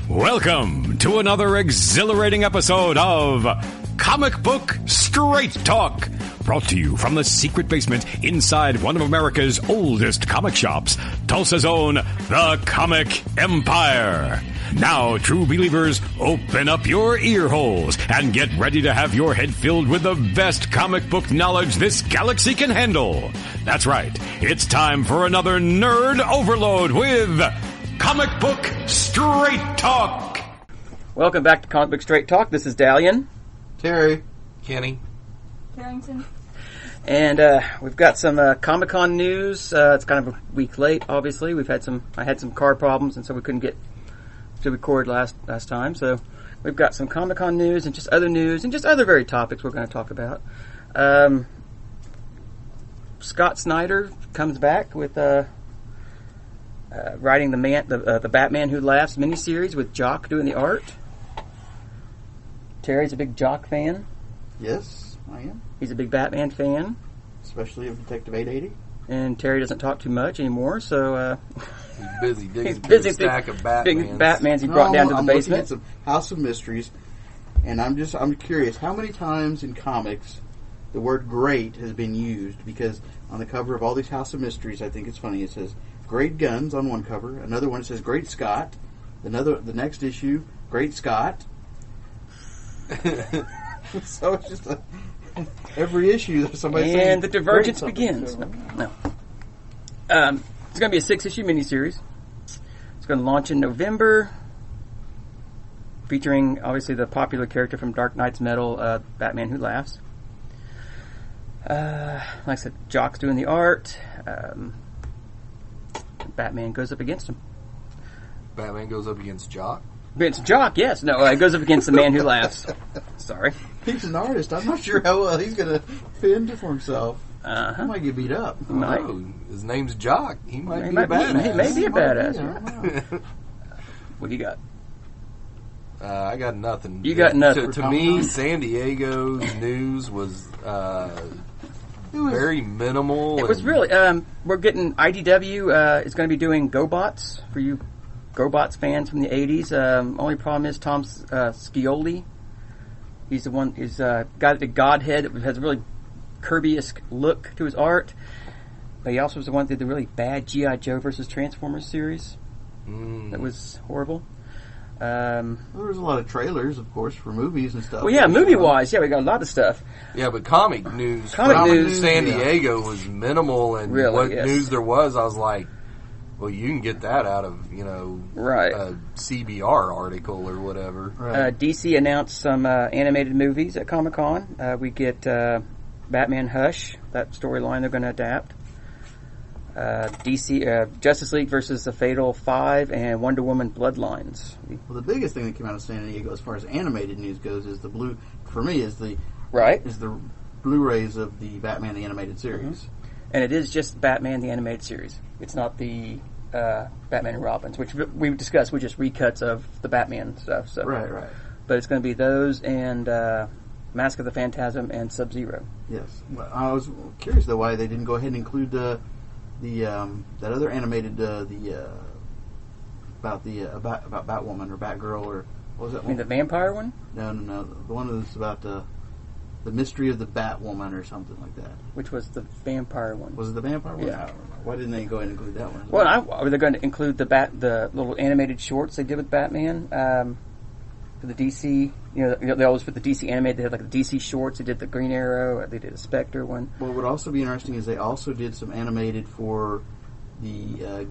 Welcome to another exhilarating episode of Comic Book Straight Talk, brought to you from the secret basement inside one of America's oldest comic shops, Tulsa's own The Comic Empire. Now, true believers, open up your ear holes and get ready to have your head filled with the best comic book knowledge this galaxy can handle. That's right, it's time for another nerd overload with Comic Book Straight Talk. Welcome back to Comic Book Straight Talk. This is Dalian. Terry. Kenny. Carrington. And we've got some Comic-Con news. It's kind of a week late, obviously. I had some car problems, and so we couldn't get to record last time. So we've got some Comic-Con news and just other very topics we're going to talk about. Scott Snyder comes back with writing the Batman Who Laughs miniseries with Jock doing the art. Terry's a big Jock fan. Yes, I am. He's a big Batman fan. Especially of Detective 880. And Terry doesn't talk too much anymore, so He's busy digging he's through busy a stack of big Batmans. Batmans he brought down to the I'm basement. looking at some House of Mysteries, and I'm curious, how many times in comics the word great has been used? Because on the cover of all these House of Mysteries, I think it's funny, it says Great Guns on one cover, another one says Great Scott, the next issue, Great Scott. So it's just every issue there's somebody saying, and the divergence great begins. something. No. It's going to be a 6-issue miniseries. It's going to launch in November, featuring obviously the popular character from Dark Knight's Metal, Batman Who Laughs. Like I said, Jock's doing the art. Batman goes up against him. Batman goes up against Jock. It's Jock, yes. No, it goes up against the man who laughs. Sorry. He's an artist. I'm not sure how well he's going to fend for himself. He might get beat up. Might. Oh, his name's Jock. He might He be a badass. He may be a badass. I don't know. What do you got? I got nothing. You got nothing. To me, San Diego's news was very minimal. It was really. We're getting IDW is going to be doing GoBots for you GoBots fans from the 80s. Only problem is Tom Scioli. He's the one. He's got the Godhead. It has a really Kirby-esque look to his art. But he also was the one that did the really bad G.I. Joe versus Transformers series. That was horrible. There was a lot of trailers, of course, for movies and stuff. Well, yeah, movie-wise, yeah, we got a lot of stuff. Yeah, but comic news. Comic news, San Diego was minimal, and really, what yes. news there was, I was like, well, you can get that out of, right. a CBR article or whatever. Right. DC announced some animated movies at Comic-Con. We get Batman Hush, that storyline they're going to adapt. DC Justice League versus the Fatal Five, and Wonder Woman Bloodlines. Well, the biggest thing that came out of San Diego as far as animated news goes is the Blu-rays of the Batman the Animated Series. Mm-hmm. And it is just Batman the Animated Series. It's not the Batman and Robins, which we discussed, which is recuts of the Batman stuff. So. Right. But it's going to be those and Mask of the Phantasm and Sub-Zero. Yes. Well, I was curious though why they didn't go ahead and include that other animated about Batwoman or Batgirl, or what was that one? You mean the vampire one? No. The one that was about the mystery of the Batwoman or something like that. Which was the vampire one? Was it the vampire one? Yeah. I don't remember. Why didn't they go ahead and include that one? Well, are they going to include the little animated shorts they did with Batman for the DC? They always put the DC animated. They had like the DC shorts. They did the Green Arrow. They did a Spectre one. What would also be interesting is they also did some animated for the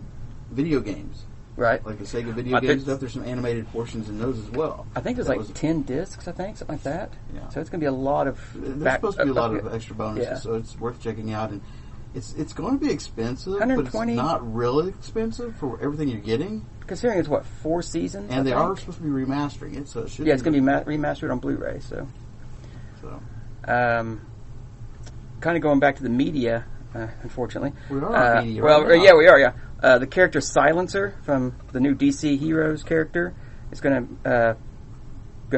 video games. Right. Like the Sega video game stuff. There's some animated portions in those as well. I think there's 10 discs, I think, something like that. Yeah. So it's going to be a lot of... There's supposed to be a lot of extra bonuses, yeah. so it's worth checking out. And it's going to be expensive, but it's 120? not really expensive for everything you're getting. Considering it's, 4 seasons? And they are supposed to be remastering it, so it should it's going to be remastered on Blu-ray, so... kind of going back to the media, unfortunately. We are on media Well, right now. yeah, we are, yeah. The character Silencer from the new DC Heroes character is going to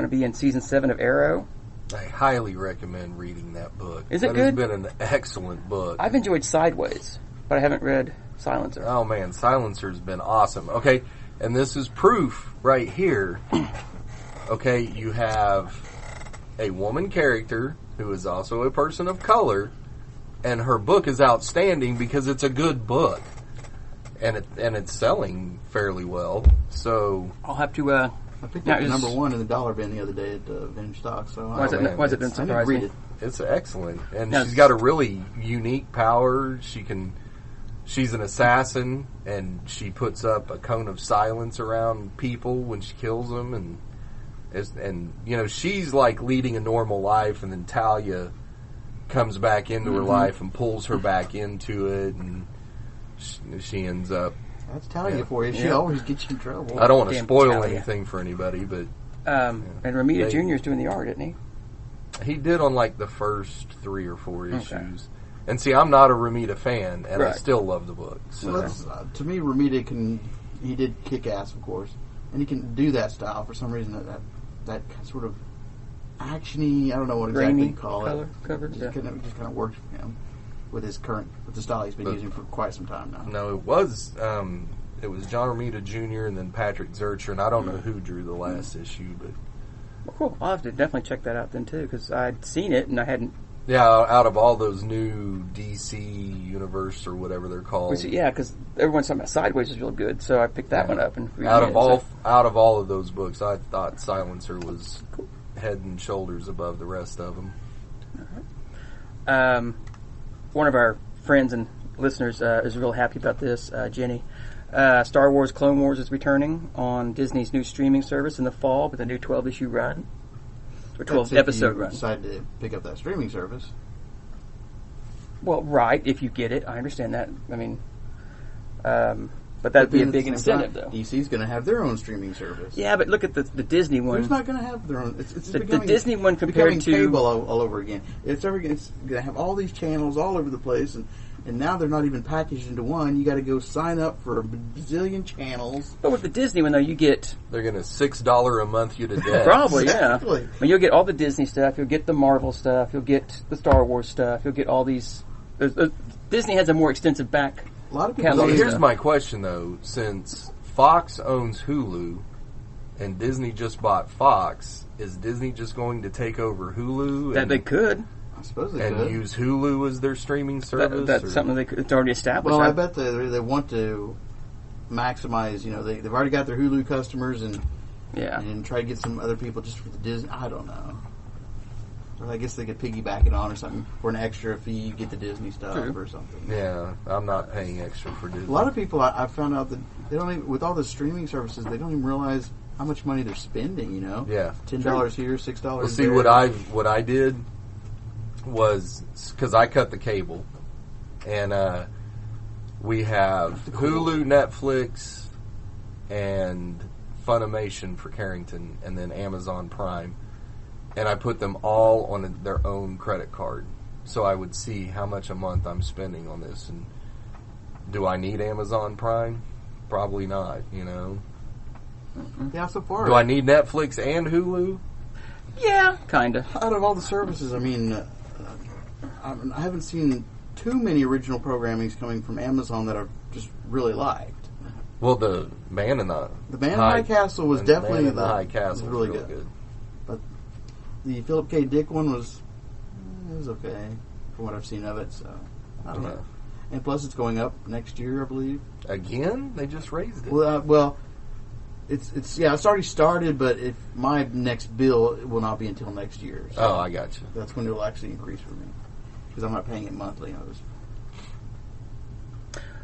be in Season 7 of Arrow. I highly recommend reading that book. Is it That good? has been an excellent book. I've enjoyed Sideways, but I haven't read Silencer. Oh, man, Silencer's been awesome. Okay, And this is proof right here. Okay, you have a woman character who is also a person of color, and her book is outstanding because it's a good book, and it's selling fairly well. So I'll have to. I picked up the number one in the dollar bin the other day at Vintage Stock. So why has it been surprising? I didn't read it. It's excellent, and she's got a really unique power. She's an assassin, and she puts up a cone of silence around people when she kills them, and you know, she's like leading a normal life, and then Talia comes back into her life and pulls her back into it, and she ends up. That's Talia for you. She always gets you in trouble. I don't want to Damn spoil Talia. anything for anybody, but And Ramita Jr. is doing the art, isn't he? he did on like the first 3 or 4 issues. And see, I'm not a Ramita fan, and I still love the book. So. Well, to me, Ramita he did kick ass, of course, and he can do that style for some reason. That sort of actiony, I don't know what exactly you call it. Cover, just kind of works for him with the style he's been using for quite some time now. No, it was John Romita Jr. and then Patrick Zurcher, and I don't know who drew the last issue, but well, cool. I'll have to definitely check that out then too, because I'd seen it and I hadn't. yeah, out of all those new DC universe or whatever they're called, Yeah, because everyone's talking about Sideways is real good, so I picked that one up and out of all of those books, I thought Silencer was head and shoulders above the rest of them. One of our friends and listeners is real happy about this, Jenny. Star Wars Clone Wars is returning on Disney's new streaming service in the fall with a new 12-issue run. Or 12-episode run. Decide to pick up that streaming service. Well, right, if you get it. I understand that. I mean, but that'd be a big incentive, though. DC's going to have their own streaming service. Yeah, but look at the Disney one. Who's not going to have their own? It's the Disney one compared to cable all over again. It's going to have all these channels all over the place, and now they're not even packaged into one. You got to go sign up for a bazillion channels. But with the Disney one, though, you get They're going to $6 a month you to death. probably Exactly. yeah. I mean, you'll get all the Disney stuff. You'll get the Marvel stuff. You'll get the Star Wars stuff. You'll get all these. Disney has a more extensive back. A lot of people. So Here's my question, though. Since Fox owns Hulu and Disney just bought Fox, is Disney just going to take over Hulu That they could. I suppose they could. use Hulu as their streaming service? That's something it's already established. Well, I bet they want to maximize. You know, they've already got their Hulu customers and try to get some other people just for the Disney. I don't know. Or I guess they could piggyback it on or something for an extra fee. You get the Disney stuff or something. Yeah, I'm not paying extra for Disney. A lot of people I found out that they don't even, with all the streaming services, they don't even realize how much money they're spending. You know, $10 here, $6 there. Well, see, what I did was because I cut the cable, and we have Hulu, Netflix, and Funimation for Carrington, and then Amazon Prime. And I put them all on their own credit card. So I would see how much a month I'm spending on this. And do I need Amazon Prime? Probably not, you know. Yeah, so far. Do I need Netflix and Hulu? Yeah, kind of. Out of all the services, I mean, I haven't seen too many original programmings coming from Amazon that I've just really liked. Well, the Man in the High Castle was definitely Man in the High Castle was really good. But the Philip K. Dick one was okay from what I've seen of it. So I don't know. And plus, it's going up next year, I believe. Again, they just raised it. Well, it's already started, but if my next bill it will not be until next year. So I got you. That's when it will actually increase for me because I'm not paying it monthly.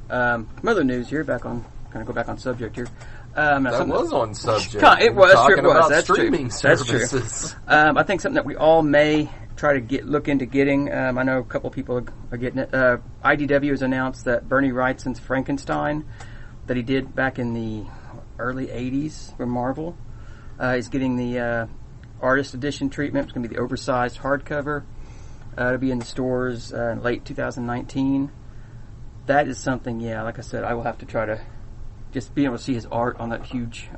Some other news here. Kind of go back on subject here. That was on subject. It was. Talking Sure it was. about That's streaming true. services. That's true. I think something that we all may try to look into getting. I know a couple people are getting it. IDW has announced that Bernie Wrightson's Frankenstein, that he did back in the early '80s for Marvel, is getting the artist edition treatment. It's going to be the oversized hardcover. It'll be in the stores in late 2019. That is something. Yeah, like I said, I will have to try to just be able to see his art on that huge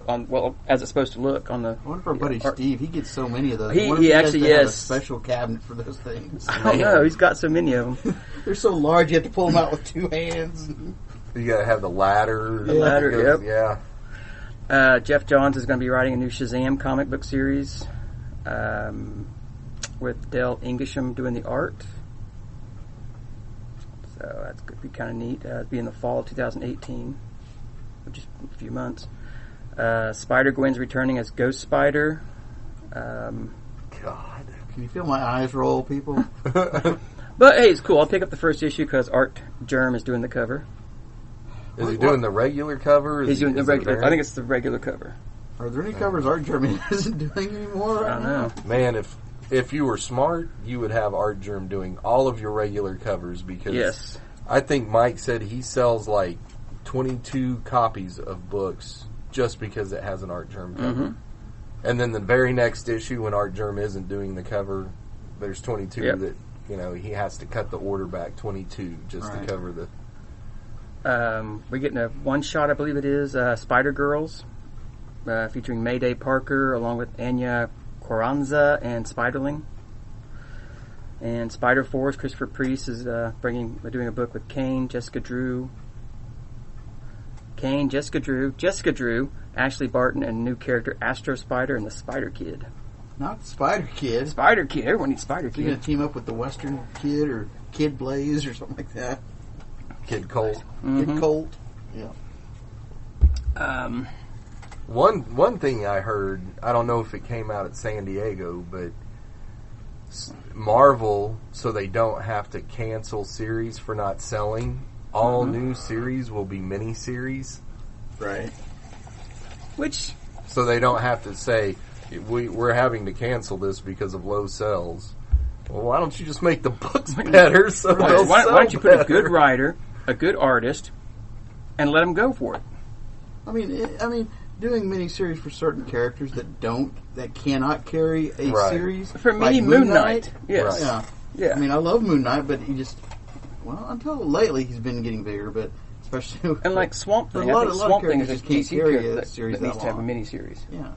well, as it's supposed to look on the. I wonder if our buddy Steve, he gets so many of those. He actually has a special cabinet for those things. I don't know. He's got so many of them. They're so large, you have to pull them out with two hands. You got to have the ladder. The ladder, Yeah. Jeff Johns is going to be writing a new Shazam comic book series with Dale Ingisham doing the art. So that's going to be kind of neat. It'll be in the fall of 2018, which is a few months. Spider-Gwen's returning as Ghost Spider. God. Can you feel my eyes roll, people? But hey, it's cool. I'll pick up the first issue because Art Germ is doing the cover. Is he doing the regular cover? He's doing the regular. I think it's the regular cover. Are there any covers Art Germ isn't doing anymore? I don't know. Man, if you were smart, you would have Art Germ doing all of your regular covers because Yes. I think Mike said he sells like 22 copies of books just because it has an Art Germ cover. Mm-hmm. And then the very next issue, when Art Germ isn't doing the cover, there's 22 that, he has to cut the order back 22 just to cover the... We're getting a one-shot, I believe it is, Spider-Girls, featuring Mayday Parker, along with Anya Quaranza and Spiderling. And Spider-Force, Christopher Priest is doing a book with Kane, Jessica Drew, Ashley Barton, and new character Astro Spider and the Spider Kid. Not Spider Kid. Spider Kid. Everyone needs Spider You're going Kid. to team up with the Western Kid or Kid Blaze or something like that. Kid Colt. Kid Colt. Yeah. One thing I heard, I don't know if it came out at San Diego, but Marvel, so they don't have to cancel series for not selling, all new series will be mini-series. Right. Which... So they don't have to say, we're having to cancel this because of low sales. Well, why don't you just make the books better so they'll why sell don't you put a better? good writer, a good artist, and let them go for it? I mean, doing miniseries for certain characters that cannot carry a series. For like mini Moon Knight. Yes. Yeah. Yeah. I mean, I love Moon Knight, but he just, until lately he's been getting bigger, but especially... And like Swamp Thing, a lot I think of Swamp Thing is a characters can't DC carry character a that series needs that to have a long. miniseries. Yeah.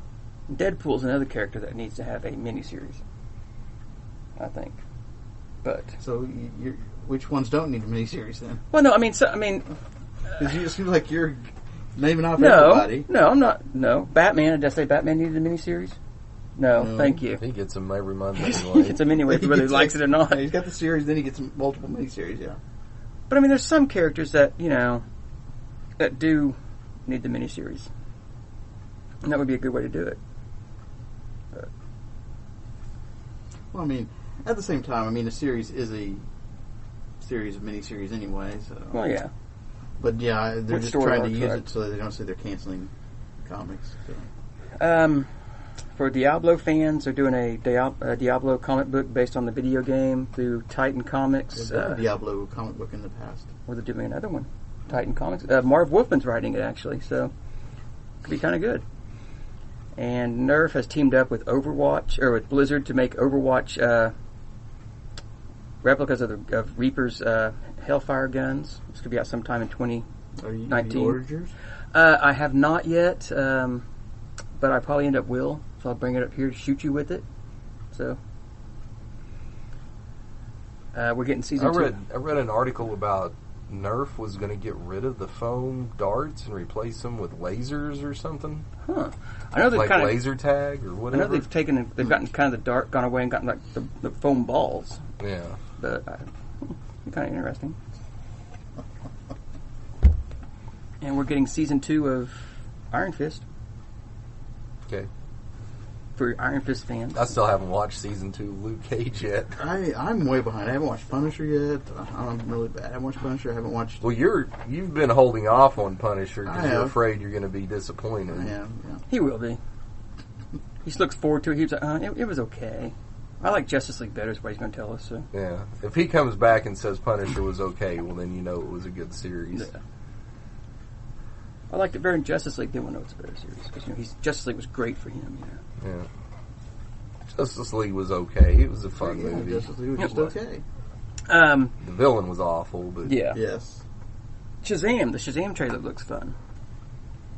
Deadpool's another character that needs to have a miniseries, I think. But So, which ones don't need a miniseries then? well, no, Because it seems like you're naming off no, everybody. no, I'm not. No, Batman. Did I say Batman needed a miniseries? No, thank you. He gets them every month He anyway. gets them anyway, whether he likes it or not. He's got the series, then he gets multiple miniseries, yeah. But I mean, there's some characters that that do need the miniseries, and that would be a good way to do it. Well, I mean, at the same time, a series is a series of miniseries anyway, so... Well, yeah. But yeah, they're With just story trying to arcs, use right. it so they don't say they're canceling comics. So. For Diablo fans, they're doing a Diablo comic book based on the video game through Titan Comics. They've done a Diablo comic book in the past. Or they're doing another one, Titan Comics. Marv Wolfman's writing it, actually, so could be kind of good. And Nerf has teamed up with with Blizzard to make Overwatch replicas of Reaper's Hellfire guns. This could be out sometime in 2019. Have you ordered yours? I have not yet, but I probably end up will. So I'll bring it up here to shoot you with it. So we're getting season 2. I read an article about Nerf was going to get rid of the foam darts and replace them with lasers or something. Huh. I know they've like kind of laser tag or I whatever. know they've gotten kind of the dart gone away and gotten like the foam balls. Yeah. But kind of interesting. And we're getting season 2 of Iron Fist Okay. for Iron Fist fans. I still haven't watched season 2 of Luke Cage yet. I'm way behind. I haven't watched Punisher yet. I'm really bad. I haven't watched Punisher. I haven't watched... Well, you've been holding off on Punisher I because you're have. afraid you're going to be disappointed. I am, yeah. He will be. He just looks forward to it. He was like, it was okay. I like Justice League better is what he's going to tell us. So. Yeah. If he comes back and says Punisher was okay, well, then you know it was a good series. Yeah. I liked it better in Justice League. Then we'll know it's a better series because Justice League was great for him. Yeah. Justice League was okay. It was a fun Yeah, movie. Justice League was It just was. okay. The villain was awful, but Yeah. Yes. Shazam. The Shazam trailer looks fun.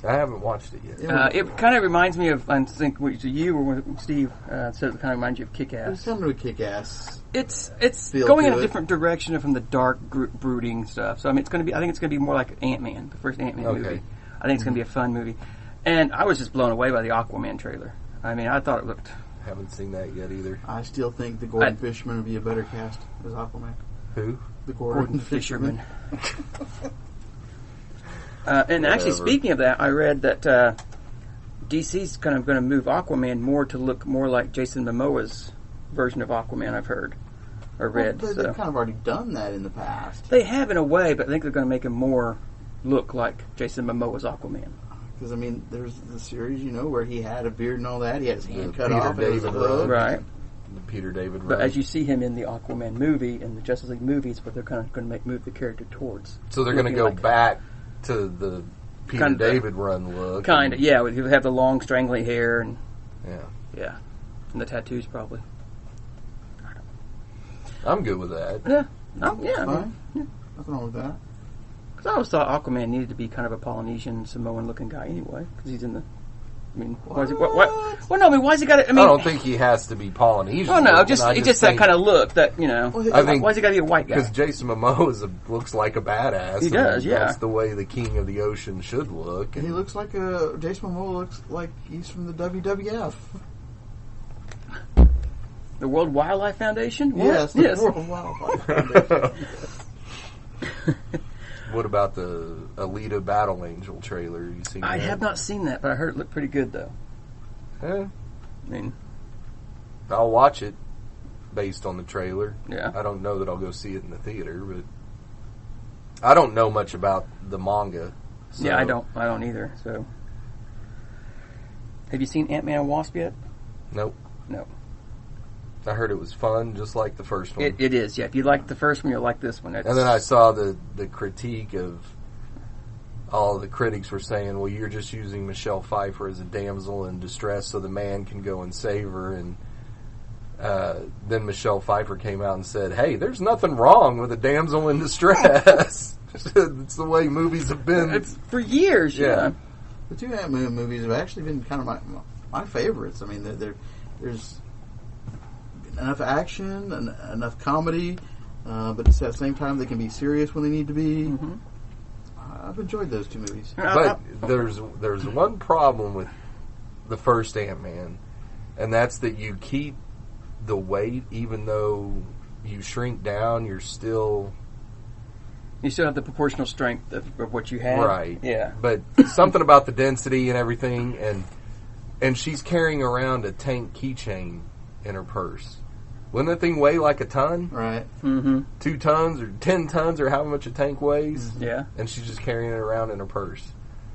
I haven't watched it yet. It kind of reminds me of, I think, what you or Steve said, it kind of reminds you of Kick-Ass. It's something with Kick-Ass. It's Feel going in to a it. different direction from the dark, brooding stuff. So I mean, I think it's going to be more like Ant-Man, the first Ant-Man movie. I think it's going to be a fun movie. And I was just blown away by the Aquaman trailer. I mean, I thought it looked... Haven't seen that yet either. I still think the Gordon Fisherman would be a better cast as Aquaman. Who? The Gordon Fisherman. And actually, speaking of that, I read that DC's kind of going to move Aquaman more to look more like Jason Momoa's version of Aquaman, I've heard or read. Well, they've kind of already done that in the past. They have in a way, but I think they're going to make him more look like Jason Momoa's Aquaman. Because, I mean, there's the series, where he had a beard and all that. He had his hand cut Peter off. And it was a David hook. Right. The Peter David But run. as you see him in the Aquaman movie and the Justice League movies, what they're kind of going to move the character towards. So they're going to go like back to the Peter Kinda. David run look. Kind of, yeah. He'll have the long, strangly hair and Yeah. and the tattoos probably. I'm good with that. Yeah, yeah. Fine. Nothing wrong with that. Because I always thought Aquaman needed to be kind of a Polynesian Samoan-looking guy anyway. Because he's in the. I mean, why is he? What? Well, no. I mean, why has he got to? I mean, I don't think he has to be Polynesian. Oh no, looking. just I it's just that think- kind of look that I think why has he got to be a white guy? Because Jason Momoa looks like a badass. He does, yeah. That's the way the King of the Ocean should look. He looks like Jason Momoa looks like he's from the WWF. The World Wildlife Foundation? What? Yes, the Yes. World Wildlife Foundation. What about the Alita Battle Angel trailer? You seen I that? have not seen that, but I heard it looked pretty good though. Eh, I mean, I'll watch it based on the trailer. Yeah. I don't know that I'll go see it in the theater, but I don't know much about the manga. So yeah, I don't either. So, have you seen Ant-Man and Wasp yet? Nope. No. I heard it was fun, just like the first one. It is. Yeah, if you like the first one, you'll like this one. And then I saw the critique of all the critics were saying, well, you're just using Michelle Pfeiffer as a damsel in distress so the man can go and save her. And then Michelle Pfeiffer came out and said, hey, there's nothing wrong with a damsel in distress. It's the way movies have been. It's for years. Yeah. The two Ant-Man movies have actually been kind of my favorites. I mean, there's enough action and enough comedy, but at the same time they can be serious when they need to be. Mm-hmm. I've enjoyed those two movies. But there's one problem with the first Ant-Man, and that's that you keep the weight even though you shrink down, you still have the proportional strength of what you have. right. Yeah. But something about the density and everything, and she's carrying around a tank keychain in her purse. Wouldn't that thing weigh like a ton? Right. Mm-hmm. 2 tons or 10 tons or however much a tank weighs? Yeah. And she's just carrying it around in her purse.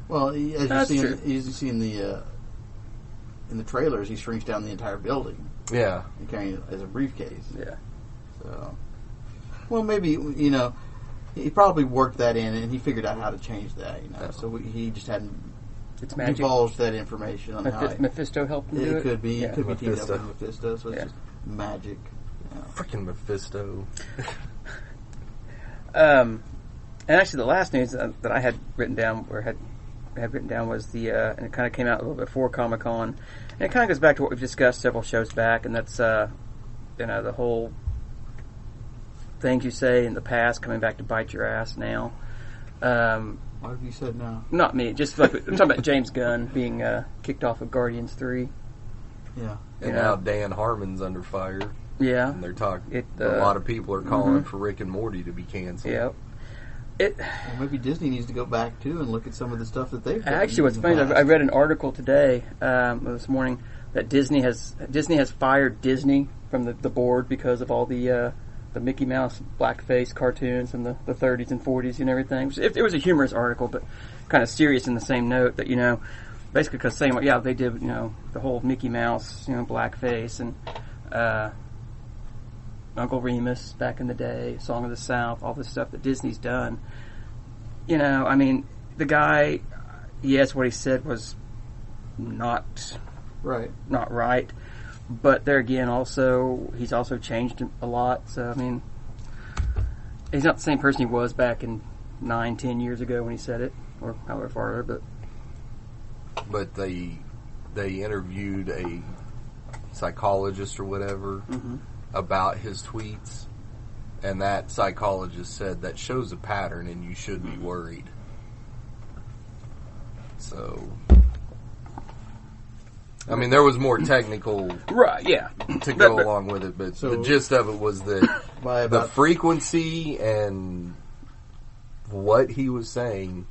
Well, as That's you true. see in the trailers, he shrinks down the entire building Yeah. and carrying it as a briefcase. Yeah. So, well, maybe he probably worked that in and he figured out how to change that. So he just hadn't It's magic. divulged that information on how Mephisto helped him do it. it could be. Yeah. It could be teamed up Mephisto. with Mephisto. So it's Yeah. just magic. Freaking Mephisto. And actually, the last news that I had written down, or had written down, was and it kind of came out a little bit before Comic-Con, and it kind of goes back to what we've discussed several shows back, and that's the whole things you say in the past coming back to bite your ass now. What have you said now? Not me, just like I'm talking about James Gunn being kicked off of Guardians 3. Yeah. And Yeah. now Dan Harmon's under fire. Yeah. And they're talking. A A lot of people are calling mhm. for Rick and Morty to be canceled. Yeah. Well, maybe Disney needs to go back too and look at some of the stuff that they've done. Actually, what's in the funny is past. I read an article today, this morning, that Disney has fired Disney from the board because of all the Mickey Mouse blackface cartoons from the 30s and 40s and everything. It was a humorous article, but kind of serious in the same note that, basically because saying, well, yeah, they did, the whole Mickey Mouse, blackface and Uncle Remus back in the day, Song of the South, all this stuff that Disney's done. I mean, the guy, yes, what he said was not right. But there again, he's also changed a lot. So, I mean, he's not the same person he was back in 9-10 years ago when he said it, or however farther. But but they interviewed a psychologist or whatever about his tweets, and that psychologist said that shows a pattern and you should be worried. So, I mean, there was more technical right, yeah, to go along with it, but So- the gist of it was that the frequency and what he was saying,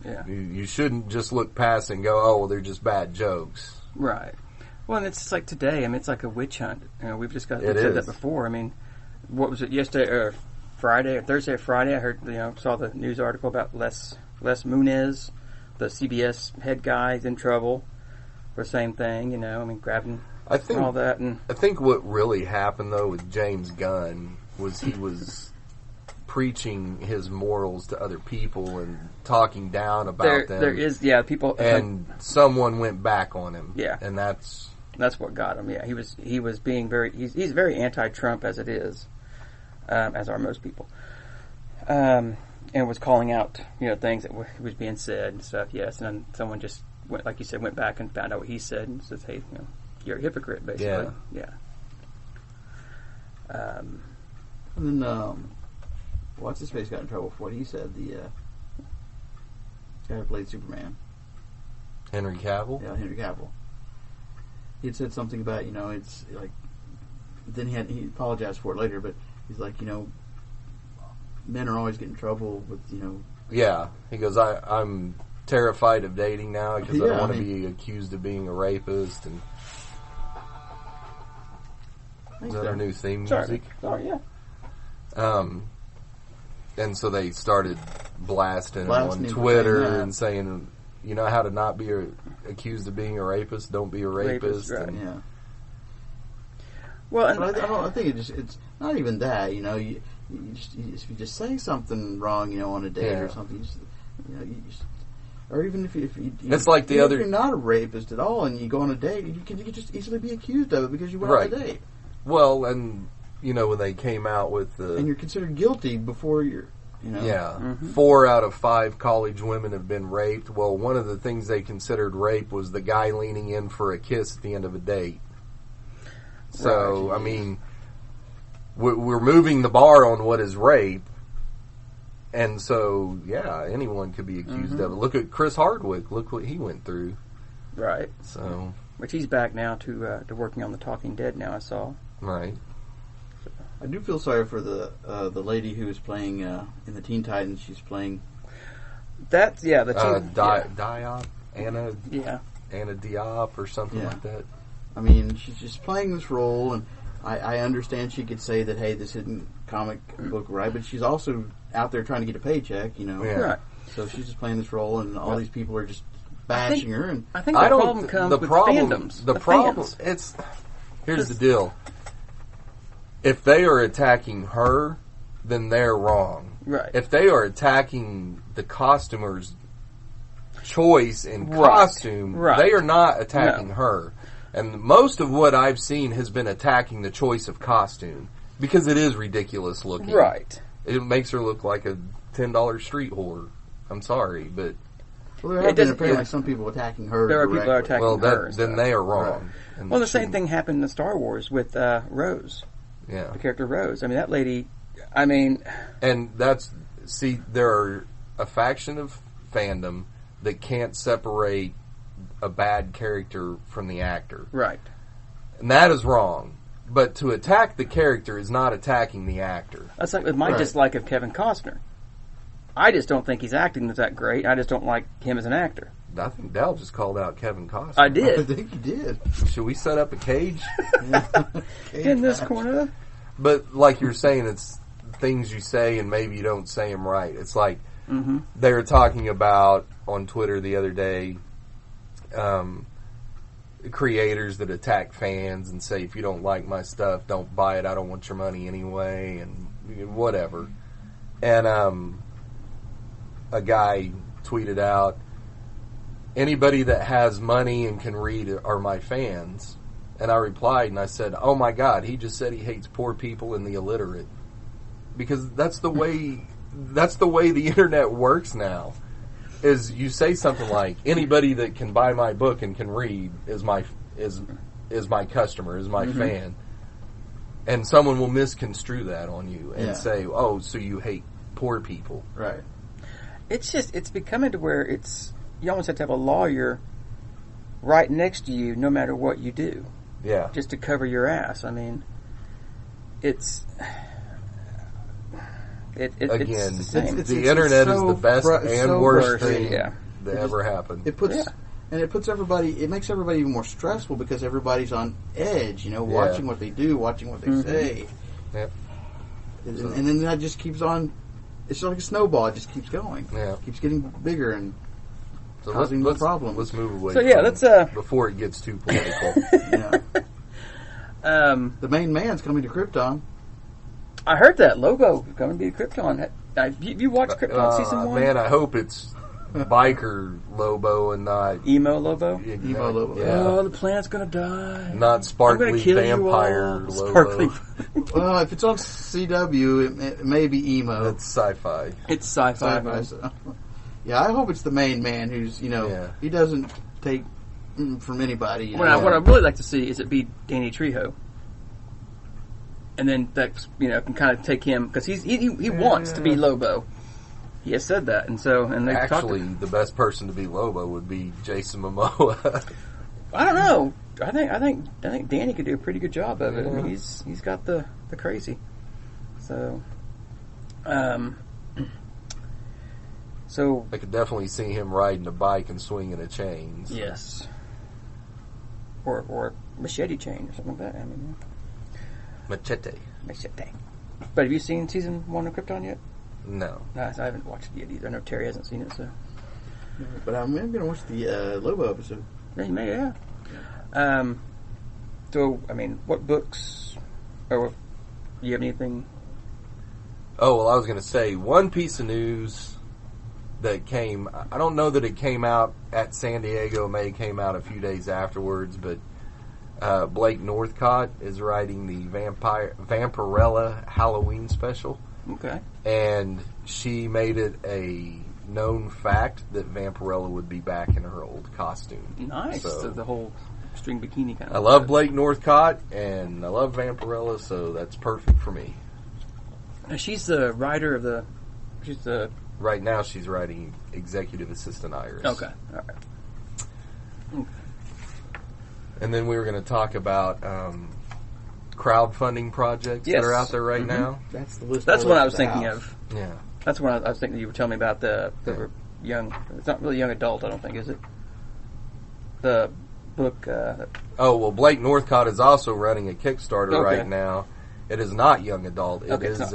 yeah, you shouldn't just look past and go, oh, well, they're just bad jokes. right. Well, and it's just like today. I mean, it's like a witch hunt. You know, we've just It said is. that before. I mean, what was it yesterday or Friday or Thursday or Friday? I heard, saw the news article about Les Munez, the CBS head guy, is in trouble for the same thing. I mean, grabbing I think all that, and I think what really happened though with James Gunn was he was preaching his morals to other people and talking down about them. there is people, and someone went back on him. Yeah. And that's what got him. Yeah, he was being he's very anti-Trump as it is, as are most people, and was calling out things that was being said and stuff. Yes, and then someone just went, like you said, went back and found out what he said and says, "Hey, you're a hypocrite," basically. Yeah. And then, what's his face got in trouble for what he said? The guy who played Superman, Henry Cavill. yeah, Henry Cavill. He had said something about it's like. Then he apologized for it later, but he's like men are always getting in trouble with Yeah, he goes, I'm terrified of dating now because I Yeah, don't want I to mean- be accused of being a rapist. And is that our new theme music? Sorry, yeah. And so they started blasting him Blasting on him for Twitter saying that. and saying, you know how to not be accused of being a rapist? Don't be a rapist. Right. And Yeah. Well, and But I think it's not even that. You if you just say something wrong, on a date Yeah. or something, or even if you It's like the even other- if you're not a rapist at all, and you go on a date, you can just easily be accused of it because you went Right. on a date, well, and when they came out with the and you're considered guilty before you're. Yeah. Mm-hmm. 4 out of 5 college women have been raped. Well, one of the things they considered rape was the guy leaning in for a kiss at the end of a date. So, Right. I mean, we're moving the bar on what is rape. And so, yeah, anyone could be accused of it. Look at Chris Hardwick. Look what he went through. right, So, which he's back now to working on The Talking Dead. Now I saw. right. I do feel sorry for the lady who was playing in the Teen Titans. She's playing. That's the team. Diop? Anna Yeah. Diop or something Yeah. like that. I mean, she's just playing this role, and I understand she could say that, hey, this isn't comic book right, but she's also out there trying to get a paycheck, Yeah. Right. So she's just playing this role, and all these people are just bashing her. And I think the problem comes with fandoms. The problem, fans. here's the deal. If they are attacking her, then they're wrong. Right. If they are attacking the costumer's choice in Right. costume, Right. they are not attacking No. her. And most of what I've seen has been attacking the choice of costume because it is ridiculous looking. Right. It makes her look like a $10 street whore. I'm sorry, but well, there It have been doesn't- apparently yeah. some people attacking her. There are people that are directly. attacking well, her. and then stuff. they are wrong. And Well, the same shouldn't- thing happened in Star Wars with Rose, Yeah. the character Rose. I mean, that lady. And there are a faction of fandom that can't separate a bad character from the actor. Right. And that is wrong. But to attack the character is not attacking the actor. That's like with my Right. dislike of Kevin Costner. I just don't think he's acting that great. I just don't like him as an actor. I think Dal just called out Kevin Costner. I I did. think he did. Should we set up a cage? In this corner. But like you're saying, it's things you say and maybe you don't say them right. It's like they were talking about on Twitter the other day creators that attack fans and say, if you don't like my stuff, don't buy it. I don't want your money anyway, and whatever. And a guy tweeted out, anybody that has money and can read are my fans. And I replied and I said, oh my God, he just said he hates poor people and the illiterate. Because that's the way the internet works now. is you say something like, anybody that can buy my book and can read is my customer, is my fan. And someone will misconstrue that on you and say, oh, so you hate poor people. Right. It's becoming to where you almost have to have a lawyer right next to you no matter what you do. Yeah. Just to cover your ass. I mean, it's the it's internet so is the best and worst thing yeah. that ever happened. It puts it makes everybody even more stressful because everybody's on edge, watching what they do, watching what they say. Yep. And then that just keeps on. It's like a snowball. It just keeps going. Yeah. It keeps getting bigger and So causing more problems. Let's move away. So yeah, from let's before it gets too political. The main man's coming to Krypton. I heard that Lobo is going to be Krypton. You watched Krypton season 1? Man, I hope it's biker Lobo and not Emo Lobo. Emo Lobo. Yeah. Oh, the planet's going to die. Not sparkly I'm gonna kill vampire you all. Lobo. Sparkly. Well, if it's on CW, it may be emo. It's sci-fi. It's sci-fi. Sci-fi. So. Yeah, I hope it's the main man who's he doesn't take from anybody. What I'd really like to see is it be Danny Trejo. And then that can kind of take him because he wants to be Lobo. He has said that, and they Actually, the best person to be Lobo would be Jason Momoa. I don't know. I think Danny could do a pretty good job of it. I mean, he's got the crazy. So, I could definitely see him riding a bike and swinging a chain. So. Yes. Or machete chain or something like that. I mean. Machete. But have you seen season 1 of Krypton yet? No. No, I haven't watched it yet either. I know Terry hasn't seen it, so. But I'm going to watch the Lobo episode. Yeah, you may, yeah. So, I mean, what books, or do you have anything? Oh, well, I was going to say, one piece of news that came, I don't know that it came out at San Diego, it may have came out a few days afterwards, but Blake Northcott is writing the Vampirella Halloween special. Okay. And she made it a known fact that Vampirella would be back in her old costume. Nice. So the whole string bikini kind of. I love Blake Northcott, and I love Vampirella, so that's perfect for me. Now, she's the writer of Right now, she's writing Executive Assistant Iris. Okay. All right. Okay. And then we were going to talk about crowdfunding projects that are out there right now. That's the list. That's what I was thinking of. Yeah. That's what I was thinking. You were telling me about the young. It's not really young adult, I don't think, is it? The book. Blake Northcott is also running a Kickstarter right now. It is not young adult. It is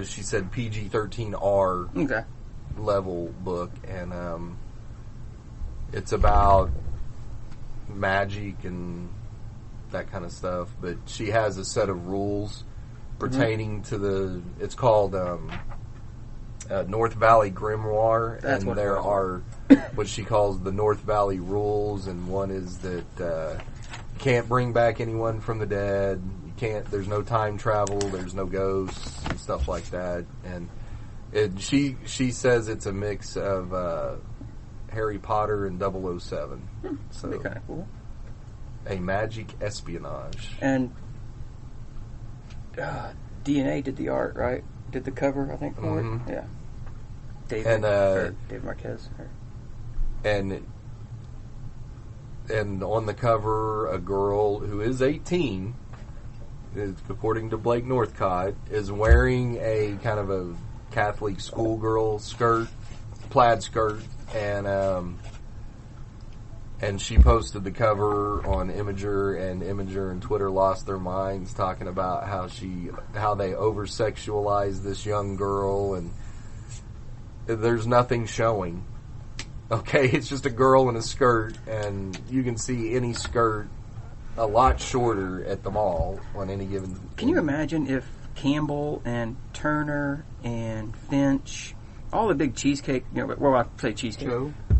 she said PG-13R level book, and it's about magic and that kind of stuff. But she has a set of rules pertaining to it's called North Valley Grimoire, and there are what she calls the North Valley rules, and one is that you can't bring back anyone from the dead. You can't. There's no time travel. There's no ghosts and stuff like that. And she says it's a mix of Harry Potter and 007. So that'd be kind of cool. A magic espionage. And DNA did the art, right? Did the cover, I think, for it. Yeah. David Marquez. And on the cover, a girl who is 18, according to Blake Northcott, is wearing a kind of a Catholic schoolgirl skirt, plaid skirt, and she posted the cover on Imgur, and Imgur and Twitter lost their minds talking about how they over-sexualize this young girl, and there's nothing showing. Okay, it's just a girl in a skirt, and you can see any skirt a lot shorter at the mall on any given. Can you imagine if Campbell and Turner and Finch, all the big cheesecake, I say cheesecake,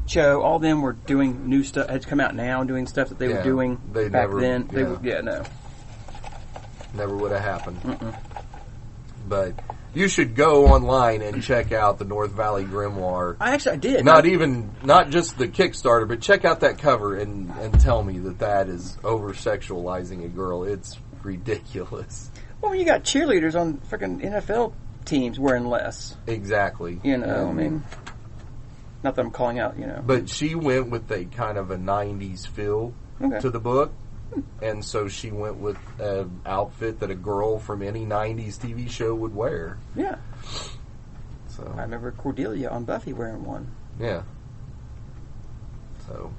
Cho, all of them were doing new stuff, had come out now and doing stuff that they were doing back then. No. Never Never would have happened. But You should go online and check out the North Valley Grimoire. I did. Not just the Kickstarter, but check out that cover and tell me that is over-sexualizing a girl. It's ridiculous. Well, you got cheerleaders on freaking NFL teams wearing less. Exactly. You know, I mean, not that I'm calling out, you know. But she went with a kind of a 90s feel to the book. And so she went with an outfit that a girl from any 90s TV show would wear. Yeah. So I remember Cordelia on Buffy wearing one. Yeah. So,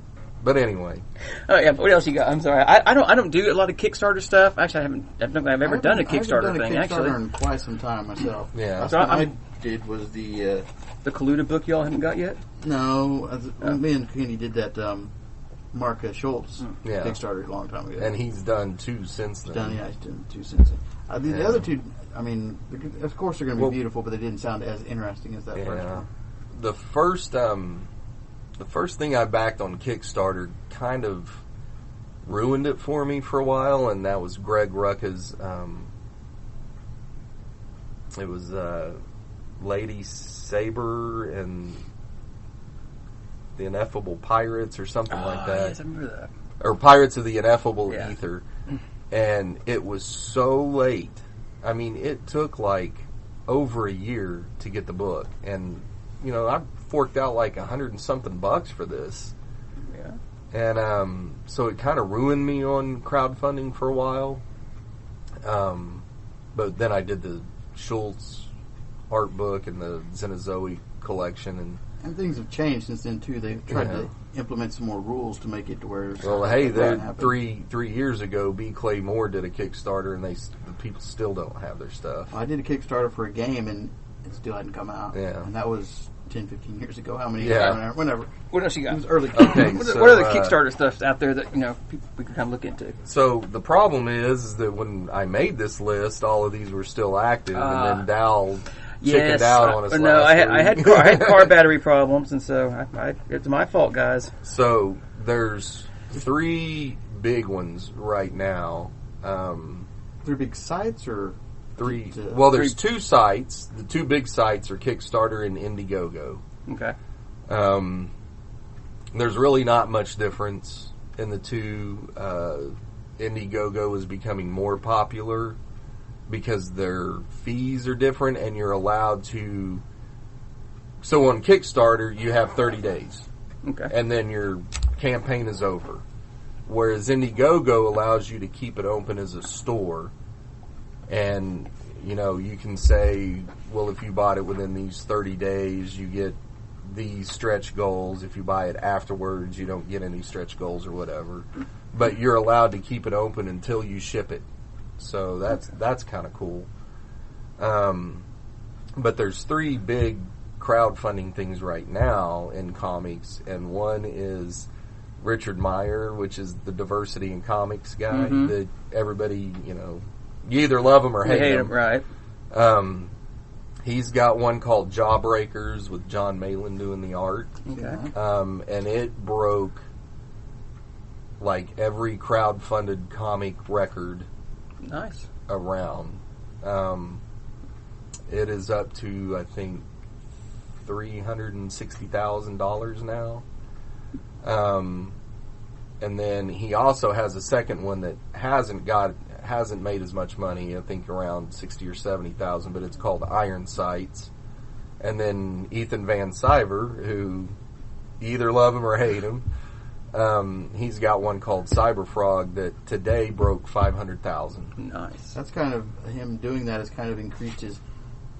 but anyway. Oh yeah. What else you got? I'm sorry. I don't do a lot of Kickstarter stuff. Actually, I don't think I've ever done a Kickstarter thing. I haven't done a Kickstarter actually, in quite some time myself. Yeah. Last So one I did was the Kaluta book y'all haven't got yet. No, me and Kenny did that. Mark Schultz Kickstarter a long time ago. And he's done 2 since then. He's done 2 since then. The other 2, I mean, of course they're going to be beautiful, but they didn't sound as interesting as that first one. The first thing I backed on Kickstarter kind of ruined it for me for a while, and that was Greg Rucka's. It was Lady Saber and the Ineffable Pirates or something like that. Yes, I remember that. Or Pirates of the Ineffable Ether. And it was so late. I mean, it took like over a year to get the book. And, you know, I forked out like $100 and something for this. Yeah. And so it kind of ruined me on crowdfunding for a while. But then I did the Schultz art book and the Xenozoe collection, and things have changed since then too. They've tried to implement some more rules to make it to where. Well, hey, three years ago, B. Clay Moore did a Kickstarter, and the people still don't have their stuff. I did a Kickstarter for a game, and it still hadn't come out. Yeah, and that was 10, 15 years ago. How many? Yeah, whenever. What else you got? It was early. Okay, what are the Kickstarter stuff out there that we can kind of look into? So the problem is that when I made this list, all of these were still active, and then Dal chickened out on us. No, I had car battery problems, and so it's my fault, guys. So there's 3 big ones right now. 3 big sites or 3? Well, there's 2 sites. The 2 big sites are Kickstarter and Indiegogo. Okay. There's really not much difference in the 2. Indiegogo is becoming more popular because their fees are different, and you're allowed to. So on Kickstarter, you have 30 days, and then your campaign is over. Whereas Indiegogo allows you to keep it open as a store, and you can say, well, if you bought it within these 30 days, you get these stretch goals. If you buy it afterwards, you don't get any stretch goals or whatever. But you're allowed to keep it open until you ship it. So that's kind of cool. But there's 3 big crowdfunding things right now in comics, and one is Richard Meyer, which is the diversity in comics guy that everybody, you either love him or hate him. Right. He's got one called Jawbreakers with John Malin doing the art. Okay. And it broke like every crowdfunded comic record. Nice. Around. It is up to, I think, $360,000 now. And then he also has a second one that hasn't made as much money, I think around 60 or 70,000, but it's called Iron Sights. And then Ethan Van Sciver, who you either love him or hate him, he's got one called Cyberfrog that today broke 500,000. Nice. That's kind of him doing that has kind of increased his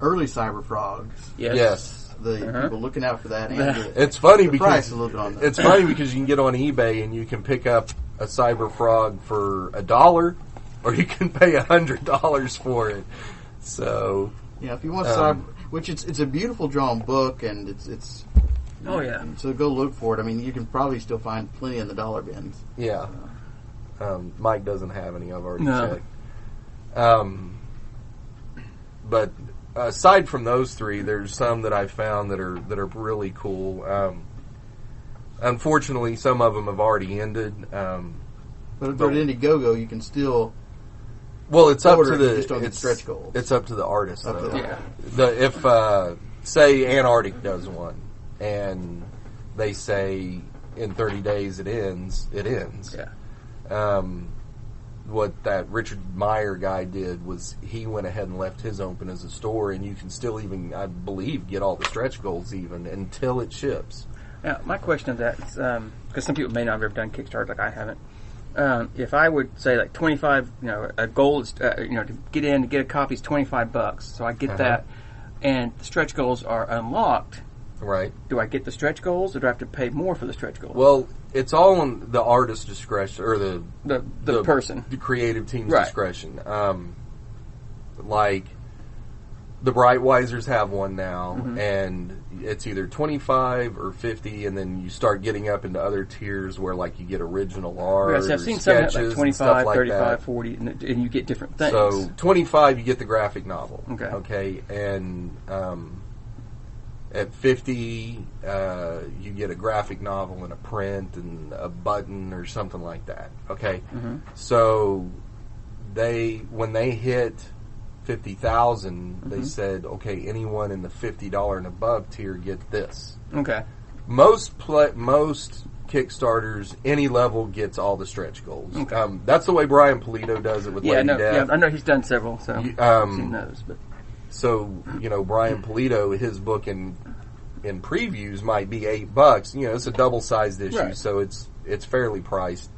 early Cyberfrogs. Yes. The people looking out for that, and it's funny because price a little bit on that. It's funny because you can get on eBay and you can pick up a Cyberfrog for $1, or you can pay $100 for it. So if you want Cyber, which it's a beautiful drawn book, and it's. Oh yeah. So go look for it. I mean, you can probably still find plenty in the dollar bins. Yeah. Mike doesn't have any. I've already checked. But aside from those 3, there's some that I found that are really cool. Unfortunately, some of them have already ended. But at Indiegogo, you can still Well, it's up order, to the you just don't get stretch goals. It's up to the artist. Up to Though. the- If say Antarctic does one, and they say in 30 days it ends. It ends. Yeah. What that Richard Meyer guy did was he went ahead and left his open as a store, and you can still even, I believe, get all the stretch goals even until it ships. Now, my question of that is, because some people may not have ever done Kickstarter like I haven't. If I would say like 25, a goal is, to get in to get a copy is $25. So I get that, and the stretch goals are unlocked. Right. Do I get the stretch goals, or do I have to pay more for the stretch goals? Well, it's all on the artist's discretion, or the person, the creative team's right. discretion. Like the Brightwisers have one now, and it's either 25 or 50, and then you start getting up into other tiers where, like, you get original art. Yes, I've seen sketches some that, like and 25, stuff like 35, that. 40, and you get different things. So 25, you get the graphic novel. Okay. And at 50, you get a graphic novel and a print and a button or something like that. Okay. So when they hit 50,000, they said, okay, anyone in the $50 and above tier get this. Okay. Most Kickstarters, any level gets all the stretch goals. Okay. That's the way Brian Polito does it with Lady Death. I know he's done several, so I've seen those. But so Brian Polito, his book in previews might be $8. It's a double-sized issue, right. so it's fairly priced.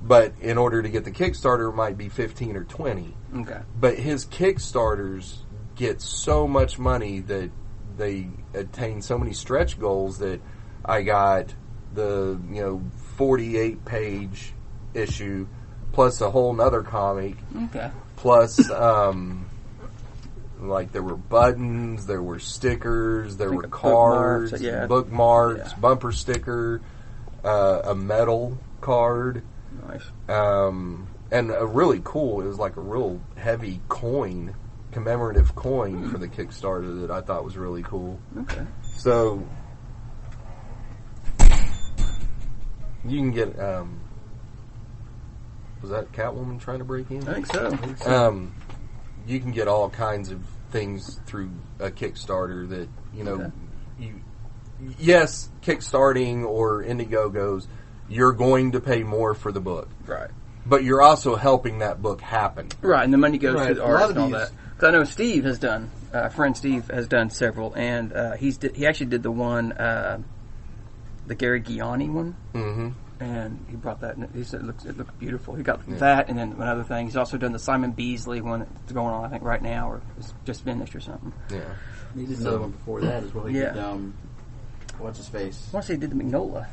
But in order to get the Kickstarter, it might be 15 or 20. Okay. But his Kickstarters get so much money that they attain so many stretch goals that I got the 48-page issue plus a whole nother comic. Okay. Plus, like there were buttons, there were stickers, there were cards, bookmarks, bumper sticker, a metal card. Nice. And a really cool, it was like a real heavy coin, commemorative coin for the Kickstarter that I thought was really cool. Okay. So, you can get, was that Catwoman trying to break in? I think so. You can get all kinds of things through a Kickstarter that, yes, Kickstarting or Indiegogos, you're going to pay more for the book. Right. But you're also helping that book happen. Right, and the money goes to the artist and all these- that. Because I know Steve has done, friend Steve has done several, and he actually did the one, the Gary Gianni one. Mm-hmm. And he brought that, and he said it looked beautiful. He got that, and then another thing. He's also done the Simon Beasley one that's going on, I think, right now, or it's just finished or something. Yeah. He did another one before that as well. He did, what's his face? I want to say he did the Magnola.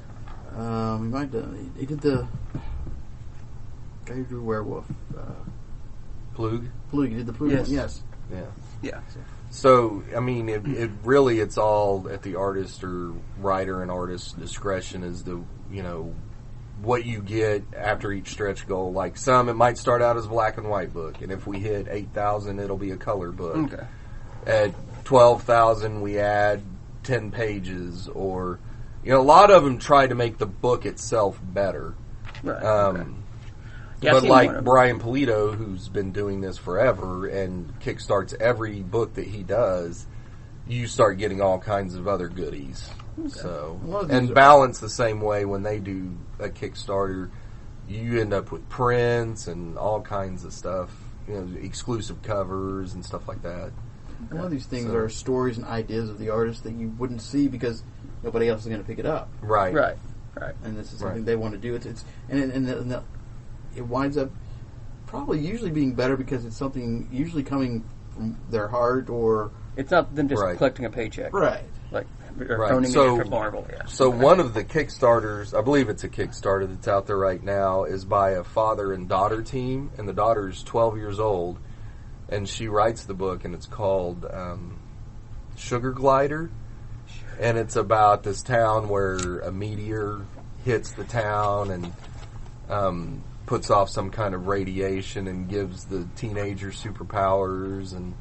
He might have, he did the guy who drew Werewolf. Plug? Plug, he did the Plug Yes. one, yes. Yeah. Yeah. So, I mean, it really, it's all at the artist or writer and artist's discretion as to, what you get after each stretch goal. Like some, it might start out as a black and white book, and if we hit 8,000, it'll be a color book. Okay. At 12,000, we add 10 pages, or, a lot of them try to make the book itself better. Right. Okay. Yeah, But like Brian Polito, who's been doing this forever and kickstarts every book that he does, you start getting all kinds of other goodies. Okay. So, and Balance the same way when they do a Kickstarter, you end up with prints and all kinds of stuff, exclusive covers and stuff like that. A lot of these things are stories and ideas of the artist that you wouldn't see because nobody else is going to pick it up. Right. Right. And this is something they want to do. It winds up probably usually being better because it's something usually coming from their heart, or it's not them just collecting a paycheck. Right. Like, or phoning me for Marvel. Yeah. So one of the Kickstarters, I believe it's a Kickstarter that's out there right now, is by a father and daughter team, and the daughter's 12 years old, and she writes the book, and it's called Sugar Glider, and it's about this town where a meteor hits the town and puts off some kind of radiation and gives the teenager superpowers, and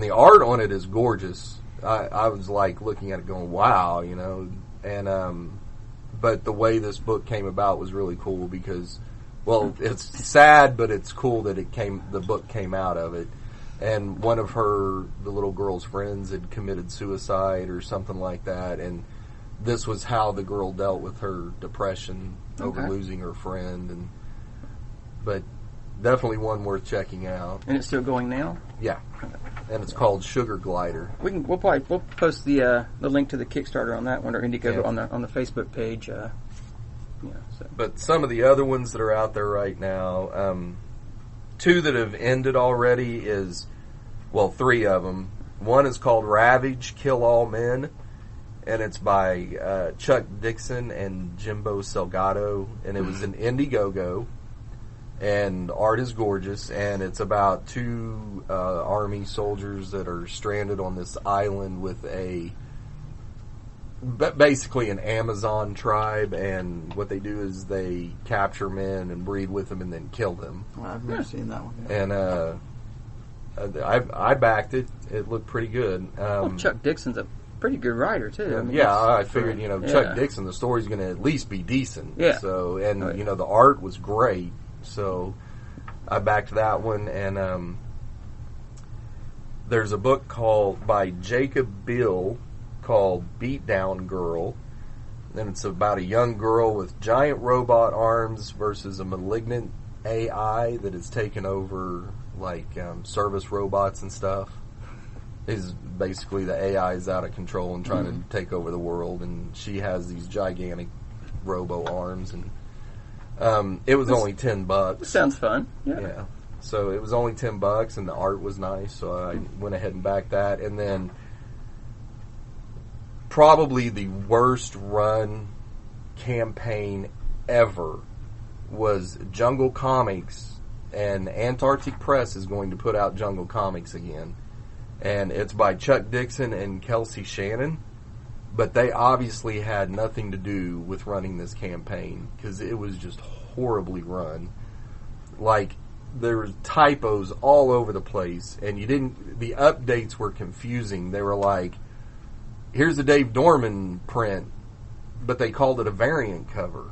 the art on it is gorgeous. I was like looking at it going, wow, and but the way this book came about was really cool because Well, it's sad, but it's cool that the book came out of it. And one of the little girl's friends had committed suicide or something like that, and this was how the girl dealt with her depression over losing her friend. But definitely one worth checking out. And it's still going now? Yeah. And it's called Sugar Glider. We'll post the link to the Kickstarter on that one, or Indiegogo on the Facebook page. But some of the other ones that are out there right now, 2 that have ended already well, 3 of them. One is called Ravage, Kill All Men, and it's by Chuck Dixon and Jimbo Salgado, and it was an Indiegogo, and art is gorgeous, and it's about 2 army soldiers that are stranded on this island with basically an Amazon tribe, and what they do is they capture men and breed with them and then kill them. Well, I've never seen that one. And I backed it. It looked pretty good. Chuck Dixon's a pretty good writer too. I mean, I figured Chuck Dixon, the story's going to at least be decent. Yeah. So the art was great. So I backed that one, and there's a book by Jacob Bill called Beatdown Girl, and it's about a young girl with giant robot arms versus a malignant AI that has taken over service robots and stuff. Basically the AI is out of control and trying to take over the world, and she has these gigantic robo arms, and it was only $10. Sounds fun. Yeah. So it was only $10, and the art was nice, so I went ahead and backed that. And then probably the worst run campaign ever was Jungle Comics, and Antarctic Press is going to put out Jungle Comics again. And it's by Chuck Dixon and Kelsey Shannon, but they obviously had nothing to do with running this campaign because it was just horribly run. There were typos all over the place, and the updates were confusing. They were like, here's the Dave Dorman print, but they called it a variant cover.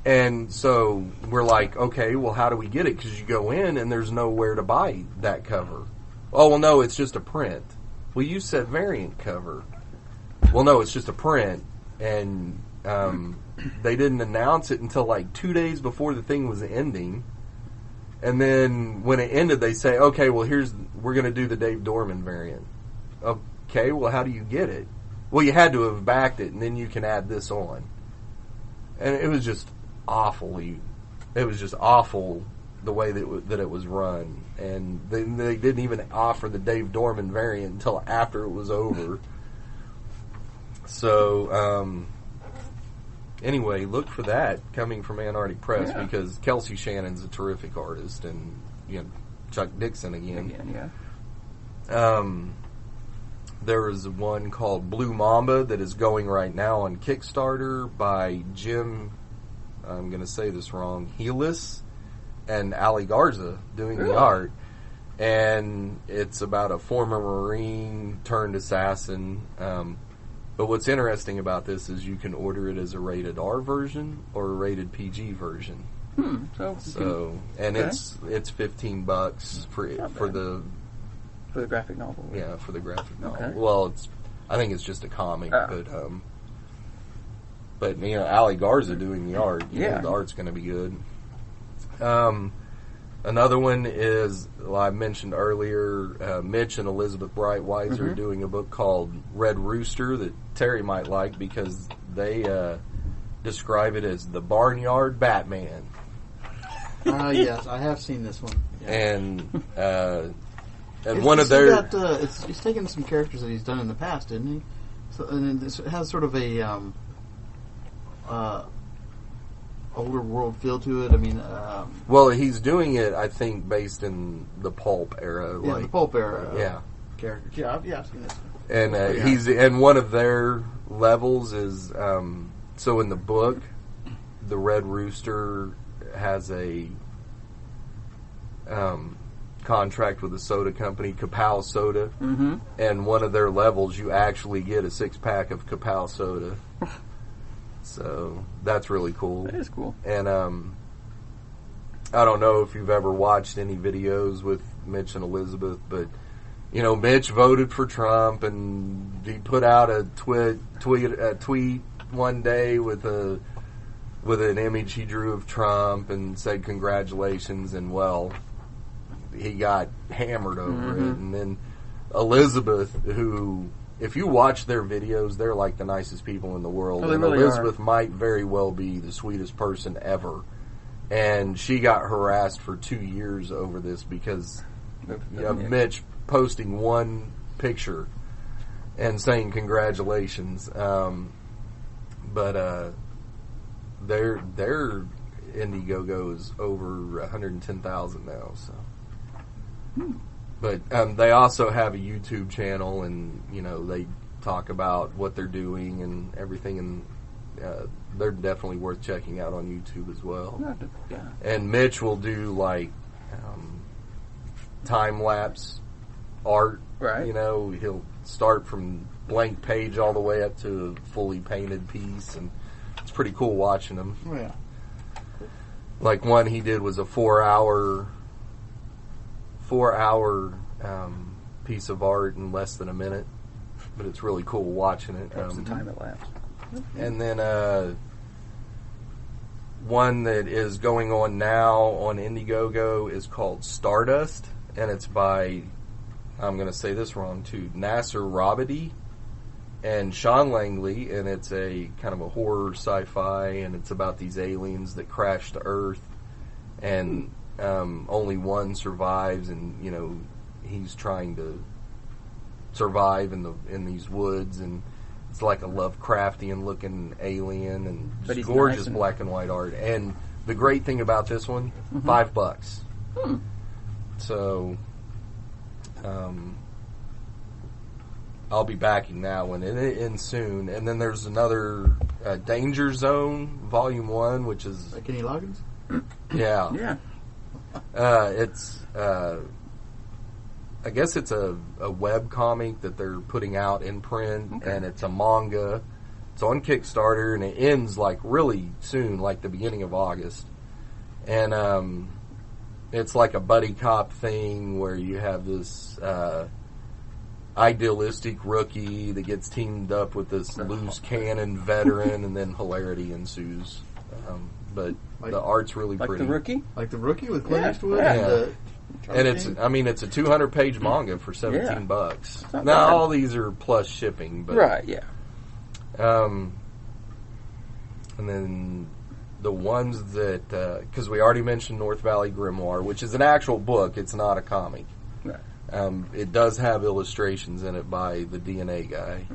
And so we're like, okay, well, how do we get it? Because you go in and there's nowhere to buy that cover. Oh, well, no, it's just a print. Well, you said variant cover. Well, no, it's just a print. And they didn't announce it until 2 days before the thing was ending. And then when it ended, they say, okay, well, we're going to do the Dave Dorman variant. Okay, well, how do you get it? Well, you had to have backed it, and then you can add this on. And it was just awful the way that it was run. And they didn't even offer the Dave Dorman variant until after it was over. So, anyway, look for that coming from Antarctic Press because Kelsey Shannon's a terrific artist, and Chuck Dixon again. There was one called Blue Mamba that is going right now on Kickstarter by Jim, I'm going to say this wrong, Helis and Ali Garza doing the art. And it's about a former Marine turned assassin. But what's interesting about this is you can order it as a rated R version or a rated PG version. It's $15 for the graphic novel. Yeah, for the graphic novel. Okay. Well, I think it's just a comic, but Ali Garza doing the art. The art's going to be good. Another one is, I mentioned earlier, Mitch and Elizabeth Brightweiser are doing a book called Red Rooster that Terry might like because they describe it as the Barnyard Batman. Yes, I have seen this one. Yeah. And one of their... he's taken some characters that he's done in the past, didn't he? So, and it has sort of a older world feel to it. I mean... well, he's doing it, I think, based in the pulp era. Yeah, the pulp era. Yeah. Characters. Yeah, I've seen this And one. and one of their levels is... so in the book, the Red Rooster has a... contract with a soda company, Kapow Soda, and one of their levels you actually get a 6-pack of Kapow Soda. So that's really cool. That is cool. And I don't know if you've ever watched any videos with Mitch and Elizabeth, but Mitch voted for Trump, and he put out a tweet one day with an image he drew of Trump and said congratulations, and he got hammered over it. And then Elizabeth, who, if you watch their videos, they're like the nicest people in the world. Oh, they and really Elizabeth are. might very well be the sweetest person ever. And she got harassed for 2 years over this because of Mitch posting one picture and saying congratulations. But their Indiegogo is over 110,000 now. So, but they also have a YouTube channel, and they talk about what they're doing and everything, and they're definitely worth checking out on YouTube as well. Yeah. And Mitch will do like time lapse art. Right. He'll start from blank page all the way up to a fully painted piece, and it's pretty cool watching him. Oh, yeah. Like one he did was a 4-hour piece of art in less than a minute, but it's really cool watching it. That's the time it lasts. And then one that is going on now on Indiegogo is called Stardust, and it's by, I'm going to say this wrong too, Nasser Robidi and Sean Langley, and it's a kind of a horror sci-fi, and it's about these aliens that crash to Earth, and only one survives, and he's trying to survive in these woods, and it's like a Lovecraftian looking alien, and just gorgeous nice black and white art. And the great thing about this one, $5. So I'll be backing that one, and it ends soon. And then there's another Danger Zone Volume 1, which is Like Kenny Loggins? yeah. Yeah. It's I guess it's a web comic that they're putting out in print, and it's a manga. It's on Kickstarter, and it ends like really soon, like the beginning of August. And it's like a buddy cop thing where you have this idealistic rookie that gets teamed up with this loose cannon veteran, and then hilarity ensues. But the art's really Like pretty. the Rookie? Like the Rookie with Clint Yeah. Eastwood? Yeah. And And it's a 200-page manga for $17. not Now bad. all these are plus shipping, but Right, yeah. and then the ones that because we already mentioned North Valley Grimoire, which is an actual book. It's not a comic. Right. It does have illustrations in it by the DNA guy.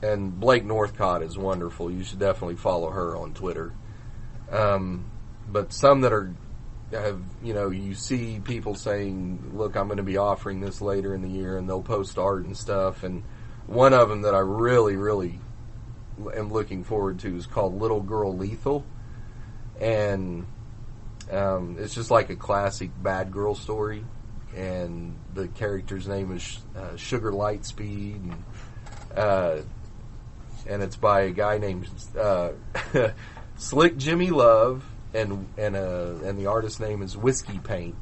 And Blake Northcott is wonderful. You should definitely follow her on Twitter. But some that you see people saying, look, I'm going to be offering this later in the year, and they'll post art and stuff. And one of them that I really, really am looking forward to is called Little Girl Lethal. And it's just like a classic bad girl story. And the character's name is Sugar Lightspeed. And it's by a guy named Slick Jimmy Love. And the artist's name is Whiskey Paint.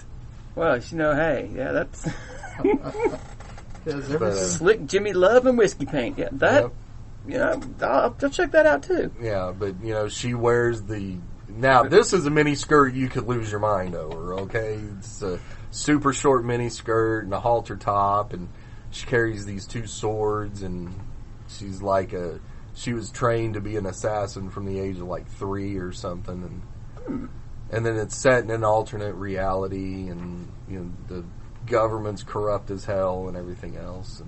Well, hey, yeah, that's Slick Jimmy Love and Whiskey Paint. Yeah, that, I'll check that out too. Yeah, but, she wears now, this is a mini skirt you could lose your mind over, okay? It's a super short mini skirt and a halter top, and she carries these two swords, and she's like she was trained to be an assassin from the age of like 3 or something, and then it's set in an alternate reality, and the government's corrupt as hell and everything else.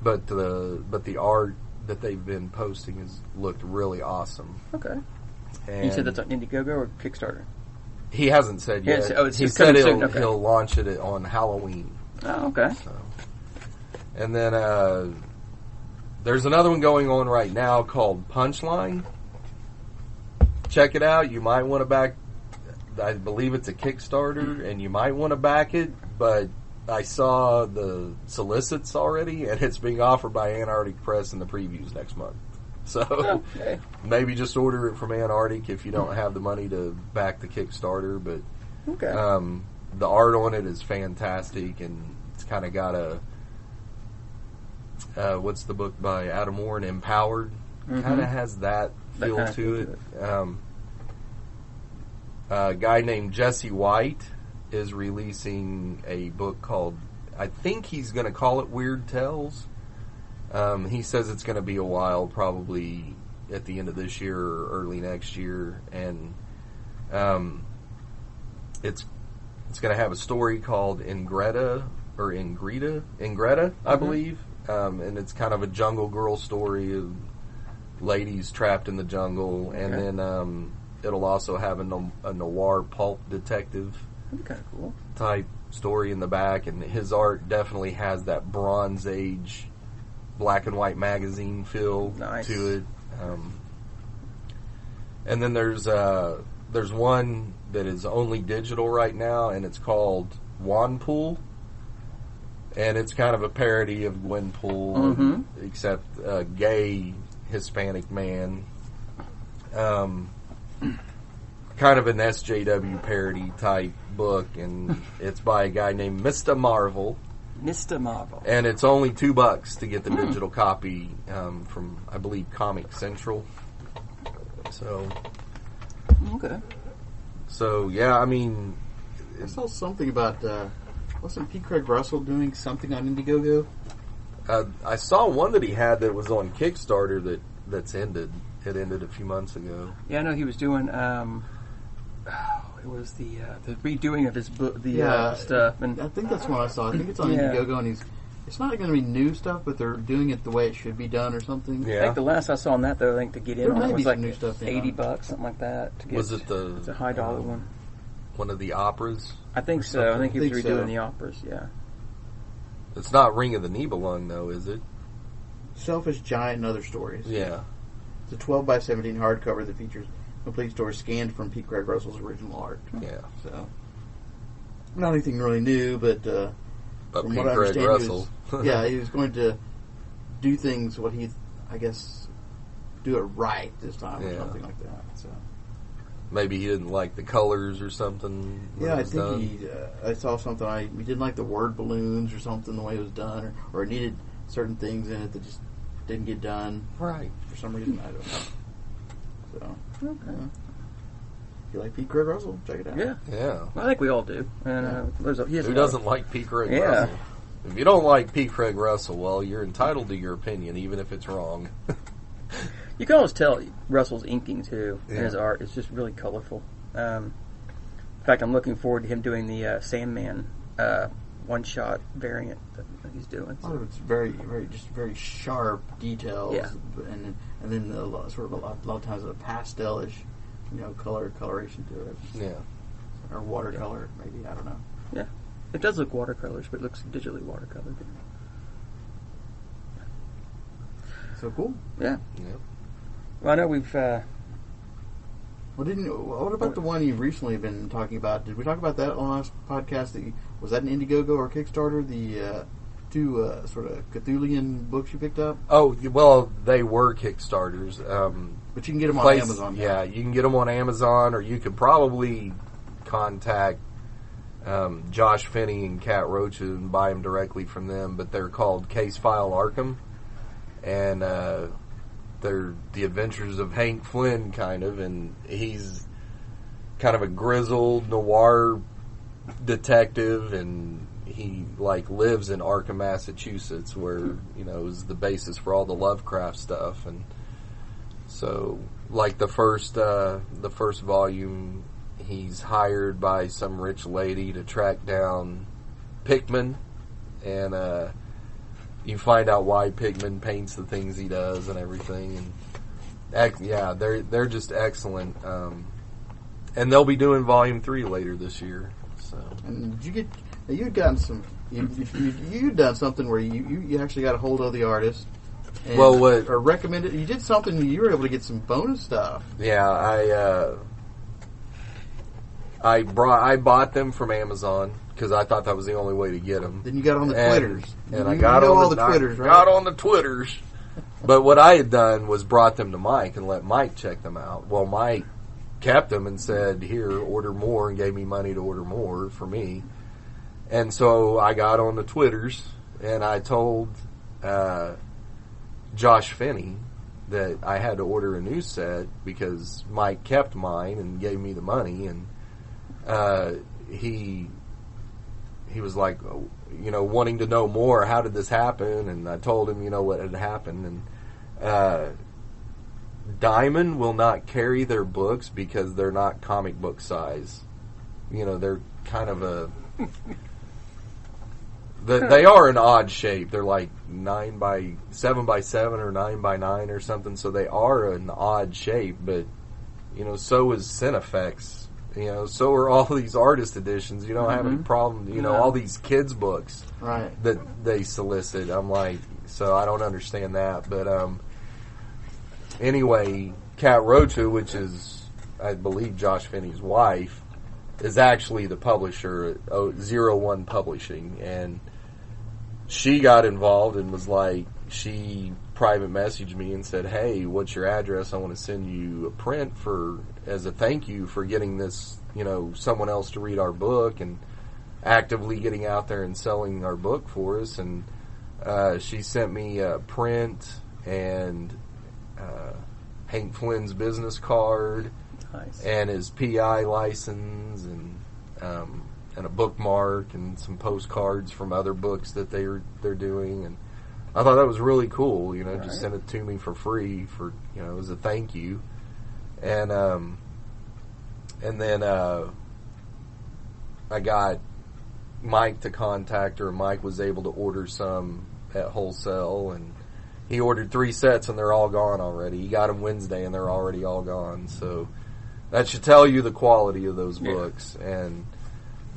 But the art that they've been posting has looked really awesome. Okay. And You said that's on Indiegogo or Kickstarter? he hasn't said yet. It's he just said coming soon. Okay. he'll launch it on Halloween. Oh, okay. So. And then there's another one going on right now called Punchline. Check it out. You might want to back. I believe it's a Kickstarter, and you might want to back it. But I saw the solicits already, and it's being offered by Antarctic Press in the previews next month. So Okay. maybe just order it from Antarctic if you don't have the money to back the Kickstarter. But Okay. the art on it is fantastic, and it's kind of got a what's the book by Adam Warren, Empowered? Kind of has that feel kinda to feel it. A guy named Jesse White is releasing a book called, I think he's going to call it Weird Tales. He says it's going to be a while, probably at the end of this year or early next year, and it's going to have a story called Ingreta, I believe, and it's kind of a jungle girl story of ladies trapped in the jungle, and then it'll also have a noir pulp detective That'd be kind of cool. type story in the back, and his art definitely has that Bronze Age black and white magazine feel Nice. to it. And then there's one that is only digital right now, and it's called Wanpool, and it's kind of a parody of Gwenpool, except a gay Hispanic man. Kind of an SJW parody type book, and it's by a guy named Mr. Marvel. Mr. Marvel. And it's only $2 to get the digital copy from, I believe, Comic Central. Okay. So yeah, I mean, I saw something about, wasn't P. Craig Russell doing something on Indiegogo? I saw one that he had that was on Kickstarter that's ended. It ended a few months ago. Yeah, I know he was doing. It was the redoing of his book, stuff, and I think that's what I saw. I think it's on Yeah. Indiegogo, and it's not going to be new stuff, but they're doing it the way it should be done or something. I Yeah. think the last I saw on that, though, I think to get in There on may it be was some like new stuff, yeah. $80, something like that. To get, Was it it's a high dollar one? one of the operas? I think so. I think he was think redoing so. the operas. Yeah. It's not Ring of the Nibelung, though, is it? Selfish Giant and Other Stories. Yeah. It's a 12 by 17 hardcover that features complete story scanned from Pete Craig Russell's original art. Yeah. So, not anything really new, but But from Pete what I Craig understand, Russell. he was going to do things what he, I guess, do it right this time or Yeah. something like that. So, Maybe he didn't like the colors or something. when yeah, it I was think done. I saw something. He didn't like the word balloons or something the way it was done, or it needed certain things in it that just didn't get done Right. for some reason. I don't know. So, Okay. yeah. If you like Pete Craig Russell, check it out. Yeah. Yeah. Well, I think we all do. And he has Who a lot of- doesn't like Pete Craig Yeah. Russell? If you don't like Pete Craig Russell, well, you're entitled to your opinion, even if it's wrong. You can always tell Russell's inking too in his Yeah. art. It's just really colorful. In fact, I'm looking forward to him doing the Sandman one-shot variant that he's doing. A lot of it's very sharp details, Yeah. and then a lot of times a pastelish, coloration to it, Yeah. or watercolor maybe. I don't know. Yeah, it does look watercolors, but it looks digitally watercolored. So cool. Yeah. Yep. Well, I know we've. What about the one you've recently been talking about? Did we talk about that on the last podcast? Was that an Indiegogo or Kickstarter? The two sort of Cthulhian books you picked up? Oh, well, they were Kickstarters. But you can get them on Amazon now. Yeah, you can get them on Amazon, or you could probably contact Josh Finney and Kat Rocha and buy them directly from them. But they're called Case File Arkham, and they're the adventures of Hank Flynn, kind of, and he's kind of a grizzled noir detective, and he lives in Arkham, Massachusetts, where is the basis for all the Lovecraft stuff. And so, the first volume, he's hired by some rich lady to track down Pickman, and you find out why Pickman paints the things he does and everything. And they're just excellent. And they'll be doing Volume 3 later this year. So. And you'd gotten some. You'd done something where you actually got a hold of the artist. And, or recommended. You did something. You were able to get some bonus stuff. Yeah, I bought them from Amazon because I thought that was the only way to get them. Then you got on the Twitters. And I you got know on all the Twitters, right? Got on the Twitters, But what I had done was brought them to Mike and let Mike check them out. Well, Mike kept them and said, here, order more, and gave me money to order more for me. And so I got on the Twitters and I told Josh Finney that I had to order a new set because Mike kept mine and gave me the money, and he was like, wanting to know more. How did this happen? And I told him, what had happened. And Diamond will not carry their books because they're not comic book size. They're kind of they are an odd shape. They're like 7 by 7 or 9 by 9 or something. So they are an odd shape, but so is Cinefex. So are all these artist editions. You don't have any problem. All these kids books that they solicit. I'm like, so I don't understand that. But anyway, Kat Rocha, which is, I believe, Josh Finney's wife, is actually the publisher at 01 Publishing, and she got involved and was like, she private messaged me and said, hey, what's your address? I want to send you a print as a thank you for getting this, someone else to read our book and actively getting out there and selling our book for us. And she sent me a print and Hank Flynn's business card. Nice. And his PI license and a bookmark and some postcards from other books that they're doing, and I thought that was really cool. Just sent it to me for free for as a thank you, and then I got Mike to contact her. Mike was able to order some at wholesale, and he ordered 3 sets, and they're all gone already. He got them Wednesday, and they're already all gone. So that should tell you the quality of those books. And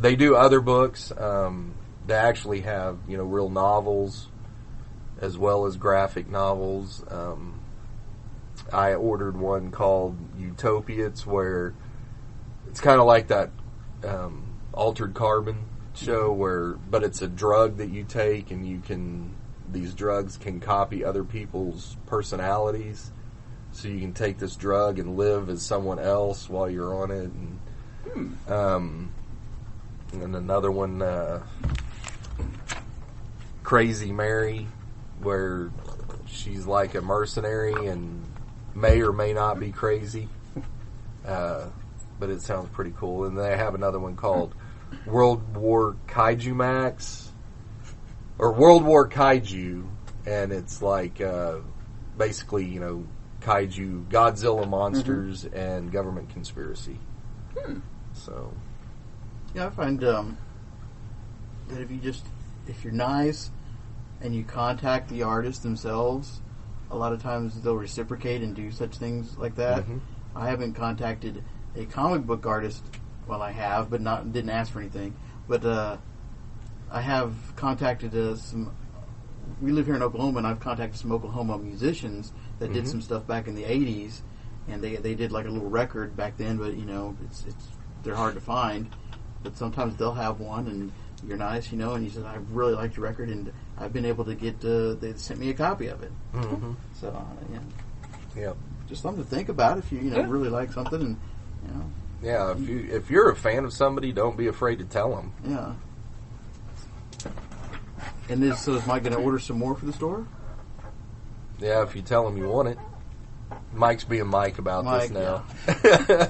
they do other books. They actually have, real novels as well as graphic novels. I ordered one called Utopiates, where it's kind of like that Altered Carbon show, but it's a drug that you take, and these drugs can copy other people's personalities. So you can take this drug and live as someone else while you're on it. And another one, Crazy Mary, where she's like a mercenary and may or may not be crazy. But it sounds pretty cool. And they have another one called World War Kaiju Max, or World War Kaiju, and it's like basically, kaiju, Godzilla monsters, and government conspiracy. So, yeah, I find that if you're nice and you contact the artists themselves, a lot of times they'll reciprocate and do such things like that. I haven't contacted a comic book artist. Well, I have, but didn't ask for anything. But I have contacted some. We live here in Oklahoma, and I've contacted some Oklahoma musicians that did some stuff back in the 80s, and they did like a little record back then, but they're hard to find. But sometimes they'll have one, and you're nice, and you said, I really liked your record, and I've been able to get, they sent me a copy of it. So, just something to think about if you, really like something, and, Yeah, if you're a fan of somebody, don't be afraid to tell them. Yeah. And is Mike going to order some more for the store? Yeah, if you tell him you want it. Mike's being Mike about this now. Yeah.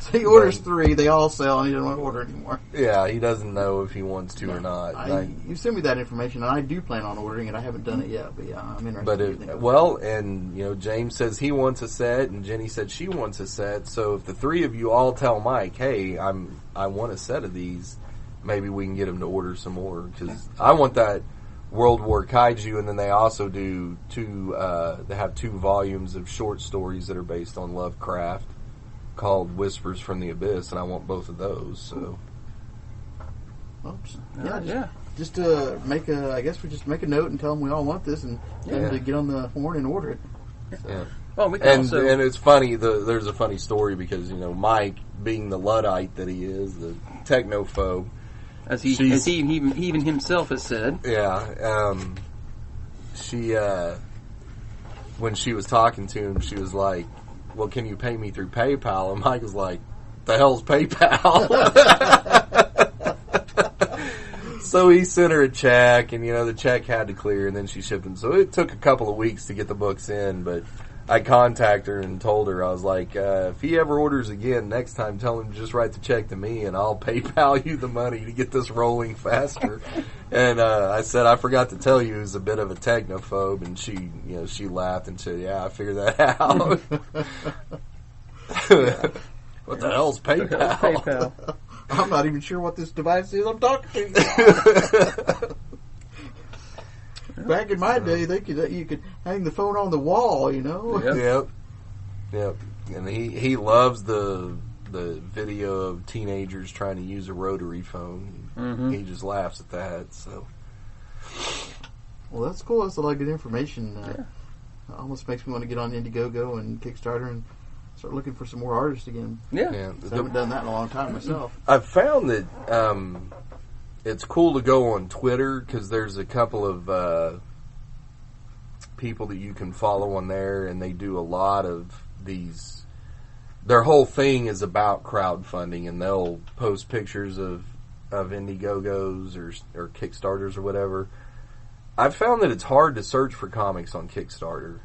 So he orders 3, they all sell, and he doesn't want to order anymore. Yeah, he doesn't know if he wants to or not. You sent me that information, and I do plan on ordering it. I haven't done it yet, but yeah, I'm interested. And James says he wants a set, and Jenny said she wants a set. So if the 3 of you all tell Mike, hey, I want a set of these, maybe we can get him to order some more, because I want that World War Kaiju, and then they also do they have 2 volumes of short stories that are based on Lovecraft called Whispers from the Abyss, and I want both of those. So, oops. Just to make I guess we just make a note and tell them we all want this, and them to get on the horn and order it. Yeah. Well, we can and it's funny. There's a funny story because Mike, being the Luddite that he is, the technophobe, as he even himself has said. Yeah. when she was talking to him, she was like, well, can you pay me through PayPal? And Mike was like, the hell's PayPal? So he sent her a check, and, the check had to clear, and then she shipped them. So it took a couple of weeks to get the books in, but I contacted her and told her, I was like, if he ever orders again, next time tell him to just write the check to me, and I'll PayPal you the money to get this rolling faster. And I said, I forgot to tell you he was a bit of a technophobe, and she laughed and said, yeah, I figured that out. What the hell's PayPal? I'm not even sure what this device is I'm talking to you. Back in my day, you could hang the phone on the wall, Yep. And he loves the video of teenagers trying to use a rotary phone. Mm-hmm. He just laughs at that. So, well, that's cool. That's a lot of good information. It almost makes me want to get on Indiegogo and Kickstarter and start looking for some more artists again. Yeah. I haven't done that in a long time myself. I've found that it's cool to go on Twitter because there's a couple of people that you can follow on there, and they do a lot of these. Their whole thing is about crowdfunding, and they'll post pictures of Indiegogos or Kickstarters or whatever. I've found that it's hard to search for comics on Kickstarter,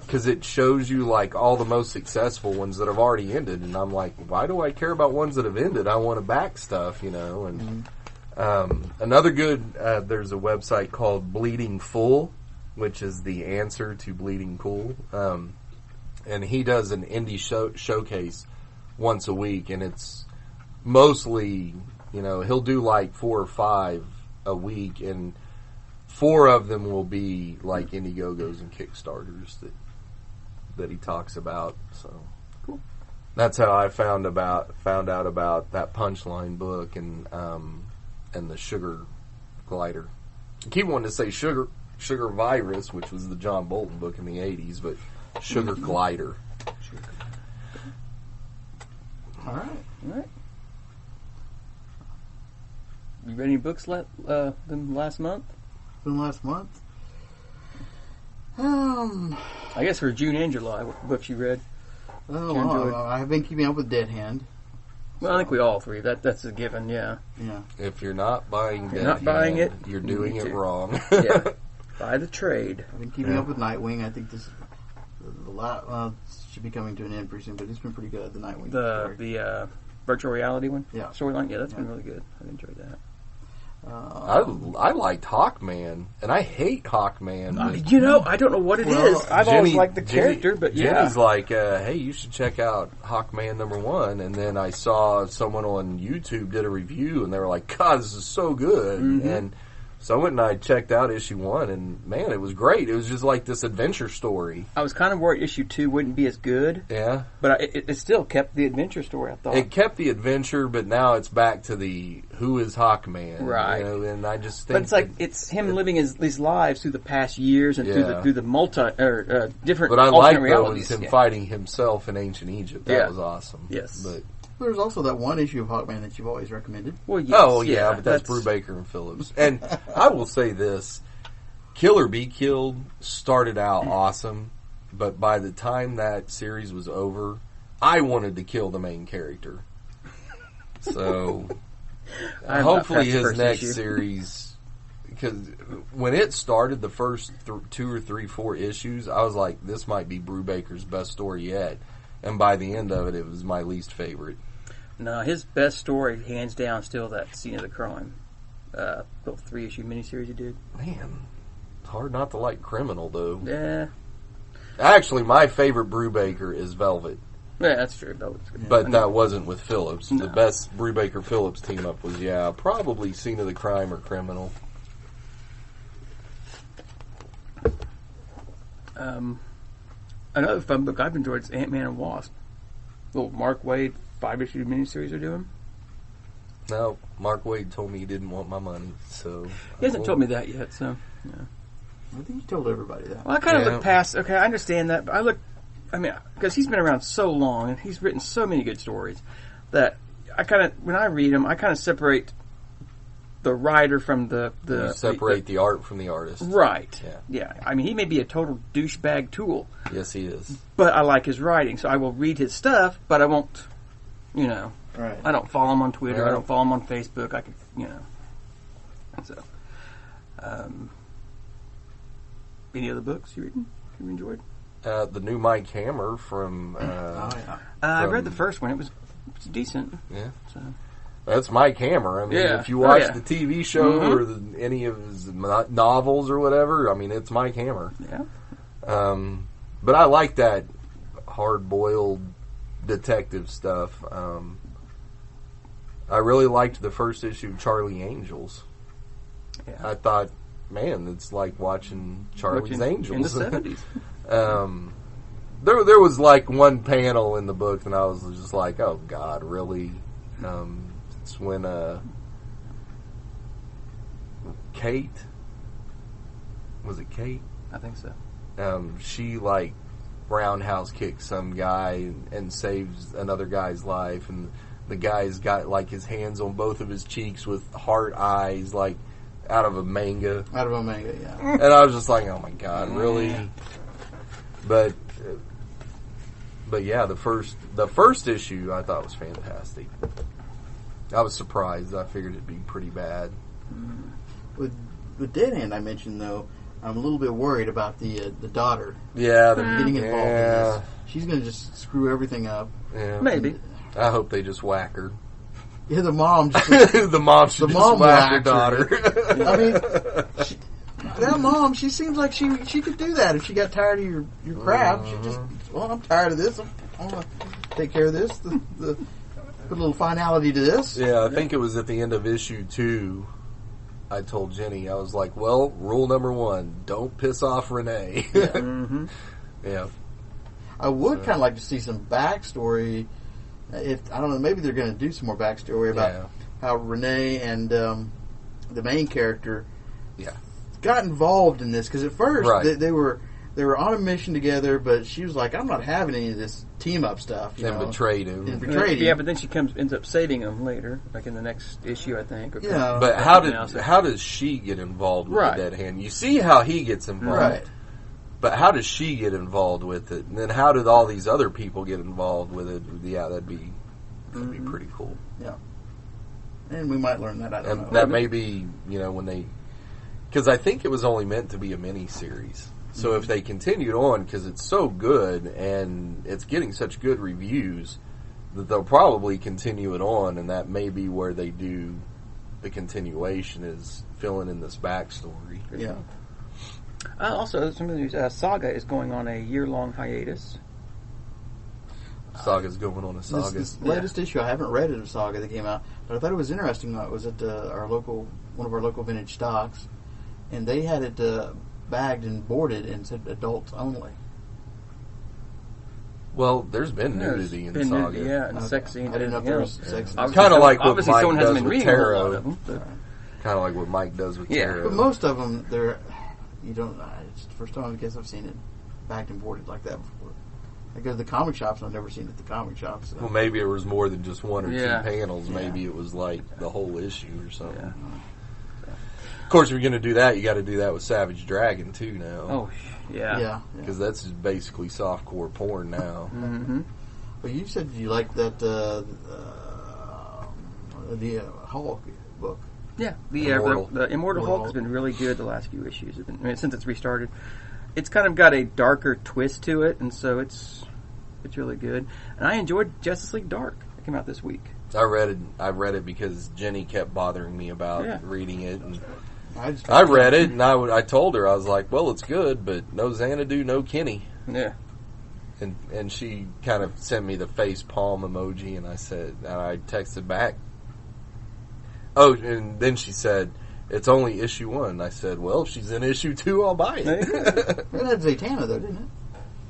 because it shows you all the most successful ones that have already ended, and I'm like, why do I care about ones that have ended? I want to back stuff, And another good, there's a website called Bleeding Full, which is the answer to Bleeding Cool, and he does an indie showcase once a week, and it's mostly, he'll do 4 or 5 a week, and 4 of them will be Indiegogos and Kickstarters that he talks about. So cool. That's how I found out about that Punchline book and the Sugar Glider. I keep wanting to say Sugar Virus, which was the John Bolton book in the 80s, but Sugar Glider. All right. You read any books last month? From last month? I guess for June and July, what books you read? I've been keeping up with Dead Hand. Well, I think we all three. That's a given, yeah. Yeah. If you're not buying Dead not buying Hand, it, you're doing it wrong. Yeah. Buy the trade. I've been keeping up with Nightwing. I think this should be coming to an end pretty soon, but it's been pretty good, the Nightwing story. The virtual reality one? Yeah. Storyline? Yeah, that's been really good. I've enjoyed that. I liked Hawkman, and I hate Hawkman. I don't know what it is. I've always liked the character, but Jenny's like, hey, you should check out Hawkman #1, and then I saw someone on YouTube did a review, and they were like, God, this is so good, and so I went and I checked out issue 1, and man, it was great. It was just like this adventure story. I was kind of worried issue 2 wouldn't be as good. Yeah. But it still kept the adventure story, I thought. It kept the adventure, but now it's back to the who is Hawkman. Right. And I just think... But it's him living these lives through the past years and through the different But I alternate like realities. him fighting himself in ancient Egypt. That was awesome. Yes. But there's also that one issue of Hawkman that you've always recommended. Well, yes, but that's Brubaker and Phillips. And I will say this, Kill or Be Killed started out awesome, but by the time that series was over, I wanted to kill the main character. So hopefully his next series, because when it started, the first 2 or 3, 4 issues, I was like, this might be Brubaker's best story yet. And by the end of it, it was my least favorite. No, his best story, hands down, still that Scene of the Crime. Little 3-issue miniseries he did. Man, it's hard not to like Criminal, though. Yeah. Actually, my favorite Brubaker is Velvet. Yeah, that's true. Velvet's good. But that wasn't with Phillips. No. The best Brubaker-Phillips team-up was, probably Scene of the Crime or Criminal. Another fun book I've enjoyed is Ant-Man and Wasp. Little Mark Waid 5-issue miniseries they're doing. No, Mark Waid told me he didn't want my money, so... He hasn't told me that yet, so... Yeah. I think he told everybody that. Well, I kind of look past... Okay, I understand that, but because he's been around so long, and he's written so many good stories, that I kind of... When I read them, I kind of separate the writer from the You separate the art from the artist. Right. Yeah. I mean, he may be a total douchebag tool. Yes, he is. But I like his writing, so I will read his stuff, but I won't, Right. I don't follow him on Twitter. Right. I don't follow him on Facebook. I could, So, any other books you enjoyed? The new Mike Hammer from... I read the first one. It was decent. Yeah. So. That's Mike Hammer. I mean, Yeah. if you watch yeah. the TV show or any of his novels or whatever, I mean, it's Mike Hammer. Yeah. But I like that hard-boiled detective stuff. I really liked the first issue of Charlie Angels. Yeah. I thought, man, it's like watching Charlie's Angels. In the 70s. There was like one panel in the book and I was just like, oh God, really? It's when Kate, was it Kate? I think so. She like roundhouse kicks some guy and saves another guy's life, and the guy's got like his hands on both of his cheeks with heart eyes, like out of a manga. Out of a manga, yeah. And I was just like, oh my God, really? Yeah. But yeah, the first issue I thought was fantastic. I was surprised. I figured it'd be pretty bad. With Dead Hand, I mentioned though, I'm a little bit worried about the daughter. Yeah, Getting involved in this. She's going to just screw everything up. Yeah. Maybe. I hope they just whack her. Yeah, the mom just... The mom should just whack her daughter. I mean, that mom, she seems like she could do that if she got tired of your crap. She just, well, I'm tired of this. I want to take care of this. Put a little finality to this. Yeah, I think it was at the end of issue 2. I told Jenny, I was like, well, rule number 1, don't piss off Renee. Mm-hmm. Yeah. I would kind of like to see some backstory. If I don't know, maybe they're going to do some more backstory about how Renee and the main character got involved in this. Because at first they were on a mission together, but she was like, "I'm not having any of this team up stuff." And betrayed him. Yeah, but then she ends up saving him later, like in the next issue, I think. Yeah. But how does she get involved with the Dead Hand? You see how he gets involved. Right. But how does she get involved with it? And then how did all these other people get involved with it? Yeah, that'd be pretty cool. Yeah. And we might learn that. I don't know. That may be, when they... Because I think it was only meant to be a mini-series. So if they continued on, because it's so good and it's getting such good reviews, that they'll probably continue it on, and that may be where they do the continuation, is filling in this backstory. Yeah. Also, some of the news, Saga is going on a year-long hiatus. Saga's going on a saga. This latest issue, I haven't read it of Saga that came out, but I thought it was interesting. It was at one of our local vintage stocks, and they had it bagged and boarded and said adults only. Well, there's been nudity in Saga. And sex scenes. I didn't know if there was sex. Kind of like what obviously Mike someone hasn't does been with reading a whole lot tarot. of them. Kind of like what Mike does with tarot. But most of them, you don't. It's the first time I guess I've seen it bagged and boarded like that before. I go to the comic shops, and I've never seen it at the comic shops. So. Well, maybe it was more than just one or two panels. Yeah. Maybe it was like the whole issue or something. Yeah. Of course, if you're going to do that, you got to do that with Savage Dragon too now. Oh, yeah. Yeah. Because that's just basically softcore porn now. Mm-hmm. Well, you said you liked that the Hulk book. Yeah, the Immortal Hulk has been really good the last few issues. Since it's restarted, it's kind of got a darker twist to it, and so it's really good. And I enjoyed Justice League Dark. It came out this week. I read it because Jenny kept bothering me about reading it. And I read it, and I told her, I was like, well, it's good, but no Xanadu, no Kenny. Yeah. And she kind of sent me the face palm emoji, and I texted back. Oh, and then she said, it's only issue 1. I said, well, if she's in issue 2, I'll buy it. It had Zatanna, though, didn't it?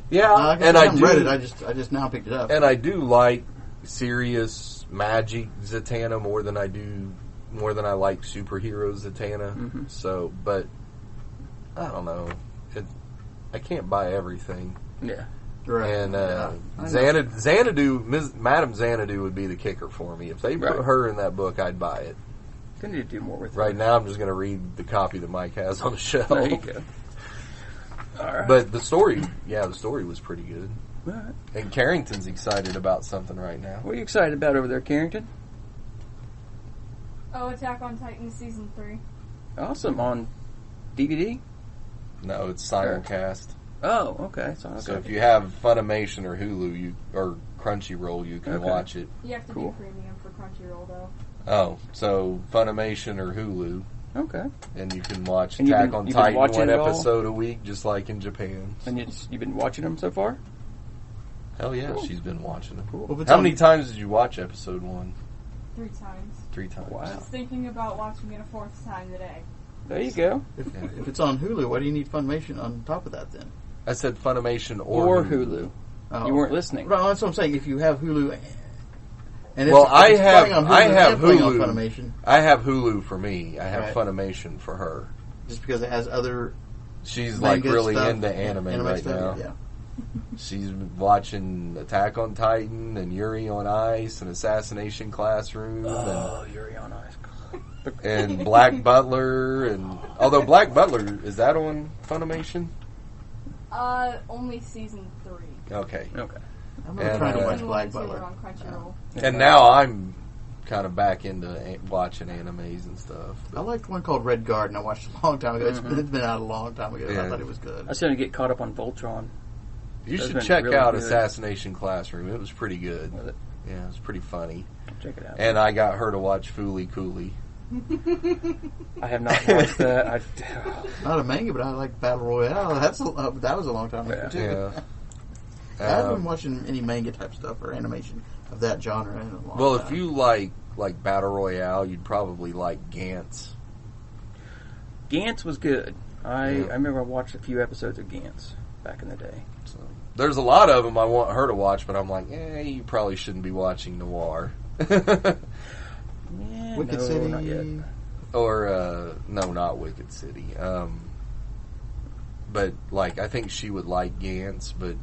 Yeah, I haven't read it. I just now picked it up. And I do like serious magic Zatanna more than I like superhero Zatanna. Mm-hmm. So, but I don't know. I can't buy everything. Yeah. Right. And Xanadu, Madam Xanadu would be the kicker for me. If they put her in that book, I'd buy it. They need to do more with it. Right now, I'm just going to read the copy that Mike has on the shelf. There you go. All right. But the story was pretty good. All right. And Carrington's excited about something right now. What are you excited about over there, Carrington? Oh, Attack on Titan Season 3. Awesome. On DVD? No, it's simulcast. Oh, okay. So if you have Funimation or Hulu, or Crunchyroll, you can watch it. You have to do premium for Crunchyroll, though. Oh, so Funimation or Hulu. Okay. And you can watch And Attack on Titan one it all? episode a week, just like in Japan. And you've been watching them so far? Hell yeah, she's been watching them. Cool. Well, How many times did you watch episode 1? 3 times. 3 times. Wow. Just thinking about watching it a 4th time today. There you go. If it's on Hulu, why do you need Funimation on top of that then? I said Funimation Or Hulu. Hulu. Oh. You weren't listening. No, that's what I'm saying. If you have Hulu, and Well, I it's have playing on Hulu I have and playing on Hulu. Funimation, I have Hulu for me. I have Right. Funimation for her. just because it has other She's like manga really stuff, into anime right stuff, now. Yeah. She's watching Attack on Titan and Yuri on Ice and Assassination Classroom Yuri on Ice. and Black Butler. And although Black Butler, is that on Funimation? Only Season 3. Okay. Okay. I'm And, trying to watch Season Black 1 and 2 Butler. are on Crunchyroll. And now I'm kind of back into watching animes and stuff. I liked one called Red Guard, and I watched it a long time ago. It's been out a long time ago. Yeah. I thought it was good. I was going to get caught up on Voltron. You That's should been check really out good. Assassination Classroom. It was pretty good. Was it? Yeah, it was pretty funny. Check it out. And I got her to watch Fooly Cooley. I have not watched that. Not a manga, but I like Battle Royale. That was a long time ago too. Yeah. I haven't been watching any manga type stuff or animation of that genre in a long Well, time. if you like Battle Royale, you'd probably like Gantz. Gantz was good. I Yeah. remember I watched a few episodes of Gantz back in the day. So, there's a lot of them I want her to watch, but I'm like, you probably shouldn't be watching noir. Yeah, Wicked no, City. not yet. Or, no, not Wicked City. But, I think she would like Gantz, but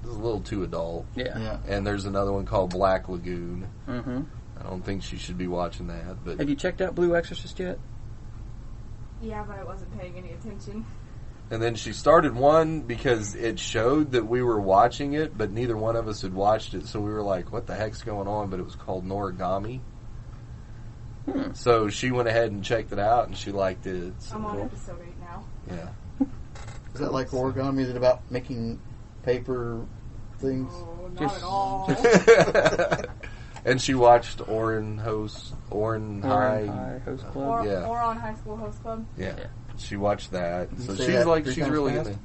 it's a little too adult. Yeah. Yeah. And there's another one called Black Lagoon. Mm-hmm. I don't think she should be watching that, but Have you checked out Blue Exorcist yet? Yeah, but I wasn't paying any attention. and then she started one because it showed that we were watching it, but neither one of us had watched it, so we were like, what the heck's going on? But it was called Noragami. So she went ahead and checked it out, and she liked it. So, I'm on episode 8 now. yeah. Is that like origami? Is it about making paper things? Oh, not Just- at all. And she watched Orin High. High Host Club. Yeah. Or on High School Host Club. Yeah. She watched that. You So say she's that like, 3 she's times really fast? into.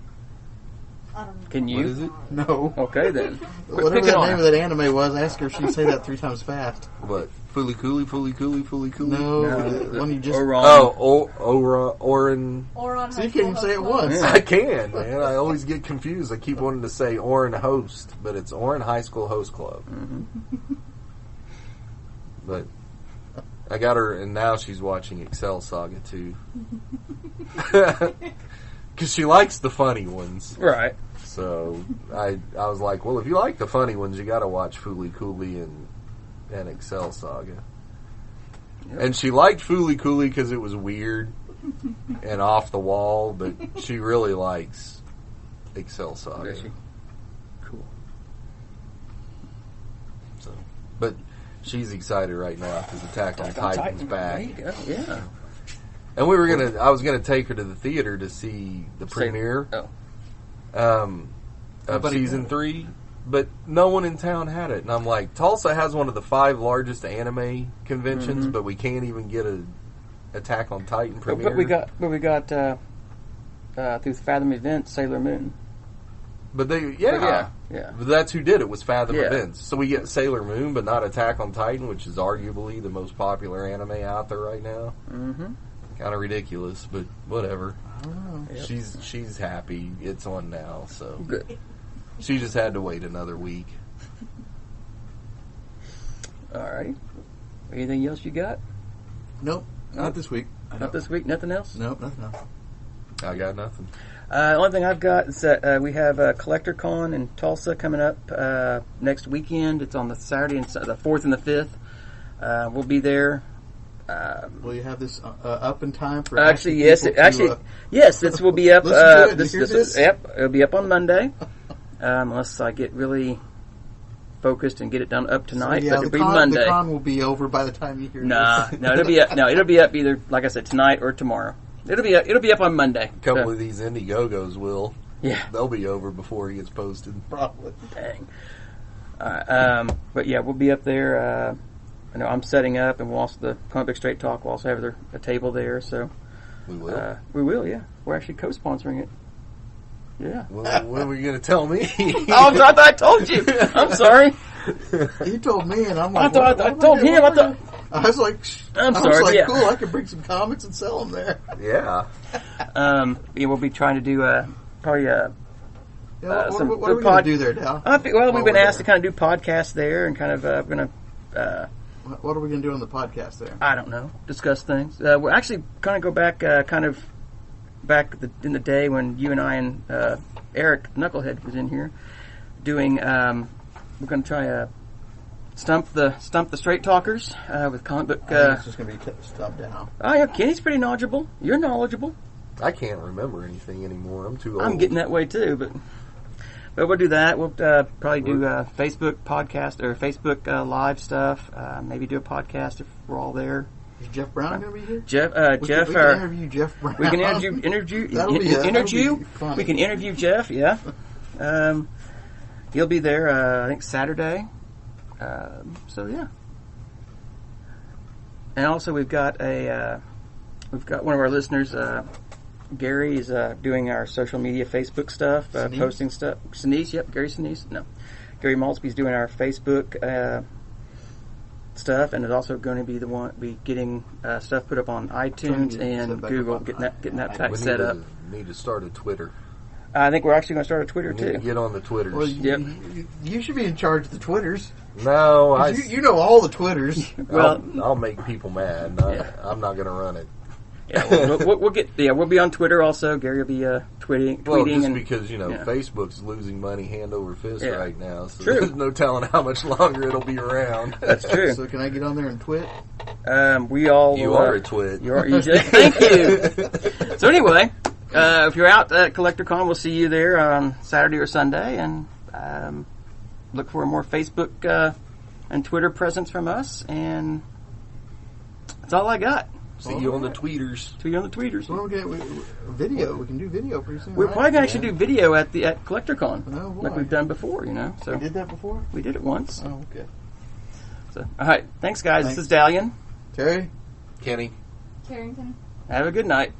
I don't know. Can you? What is it? No. Okay then. Quit Whatever picking the on name her. of that anime was, ask her if she'd say that 3 times fast. What? Fooly Cooley, Fooly Cooley, Fooly Cooley? No, the one you just. Or wrong. Orin. Or on So High you School can't even say it Host Club. once. Yeah. I can, man. I always get confused. I keep wanting to say Orin Host, but it's Orin High School Host Club. But I got her, and now she's watching Excel Saga too. Because she likes the funny ones. Right. So I was like, well, if you like the funny ones, you got to watch Fooly Cooley and Excel Saga. Yep. And she liked Fooly Cooley because it was weird and off the wall, but she really likes Excel Saga. Does she? Cool. So, but she's excited right now because Attack on Titan's back. There you go. Yeah. And I was gonna take her to the theater to see the premiere Oh. of Nobody season had it. 3, but no one in town had it. And I'm like, Tulsa has one of the 5 largest anime conventions, but we can't even get a Attack on Titan premiere. But we got through Fathom Events, Sailor Moon. But they, But yeah. yeah. But that's who did it, was Fathom Yeah. Events. So we get Sailor Moon, but not Attack on Titan, which is arguably the most popular anime out there right now. Mm-hmm. Kind of ridiculous, but whatever. I don't know. Yep. She's happy. It's on now, so Good. she just had to wait another week. All right. Anything else you got? Nope, not this week. Not this week. Nothing else. Nope, nothing else. I got nothing. Only thing I've got is that we have a Collector Con in Tulsa coming up next weekend. It's on the Saturday and the 4th and the 5th. We'll be there. Will you have this up in time for Actually, yes. Yes. This will be up. Listen to it. This You hear this? Yep. It'll be up on Monday, unless I get really focused and get it done up tonight. So, but it'll be Monday. The con will be over by the time you hear this. No, it'll be up. No, it'll be up either, like I said, tonight or tomorrow. It'll be up on Monday. A couple of these Indiegogos will. Yeah. They'll be over before he gets posted. Probably. Dang. But yeah, we'll be up there. I know I'm setting up, and we'll also the Comic Book Straight Talk will also have a table there. So We will. we will. Yeah, we're actually co-sponsoring it. Yeah. Well, what were you going to tell me? Oh, I thought I told you. I'm sorry. He told me, and I'm like, I thought what I told him. I thought. I was like, I'm I sorry, was like, yeah. cool. I could bring some comics and sell them there. Yeah. Yeah, we'll be trying to do probably Yeah, some what are we good going to do there, Dal? well, we've been we're asked there. to kind of do podcasts there, and kind of going to. What are we going to do on the podcast there? I don't know. Discuss things. We're actually kind of go back, in the day when you and I and Eric Knucklehead was in here doing. We're going to try stump the straight talkers with comic book. I think it's just going to be stubbed down. Oh yeah, Kenny's pretty knowledgeable. You're knowledgeable. I can't remember anything anymore. I'm too old. I'm getting that way too, but we'll do that. We'll probably do Facebook podcast or Facebook live stuff. Maybe do a podcast if we're all there. Is Jeff Brown going to be here? Jeff, We can interview Jeff Brown. we can interview. That'll be funny. We can interview Jeff. Yeah, he'll be there. I think Saturday. So yeah, and also we've got one of our listeners. Gary is doing our social media Facebook stuff, posting stuff. Sinise, yep, Gary Sinise. No, Gary Maltby's doing our Facebook stuff, and is also going to be getting stuff put up on iTunes and Google, getting that type We set up. need to start a Twitter. I think we're actually going to start a Twitter We need to too. get on the Twitters. Well, Yep. you should be in charge of the Twitters. No, You know all the Twitters. Well, I'll make people mad. I'm not going to run it. yeah, we'll be on Twitter also. Gary will be tweeting Well, just and because, yeah. Facebook's losing money hand over fist Yeah. right now. So True. there's no telling how much longer it'll be around. That's true. So can I get on there and twit? We all You will, are a twit. Thank you. So anyway, if you're out at CollectorCon, we'll see you there on Saturday or Sunday, and look for more Facebook and Twitter presence from us. And that's all I got. See you on the tweeters. Tweet on the tweeters. So when we get video, we can do video pretty soon. We're right? probably gonna actually do video at CollectorCon, Oh, boy. like we've done before. So We did that before? we did it once. Oh, okay. So all right, thanks guys. Thanks. This is Dalian. Terry? Kenny. Carrington. Have a good night.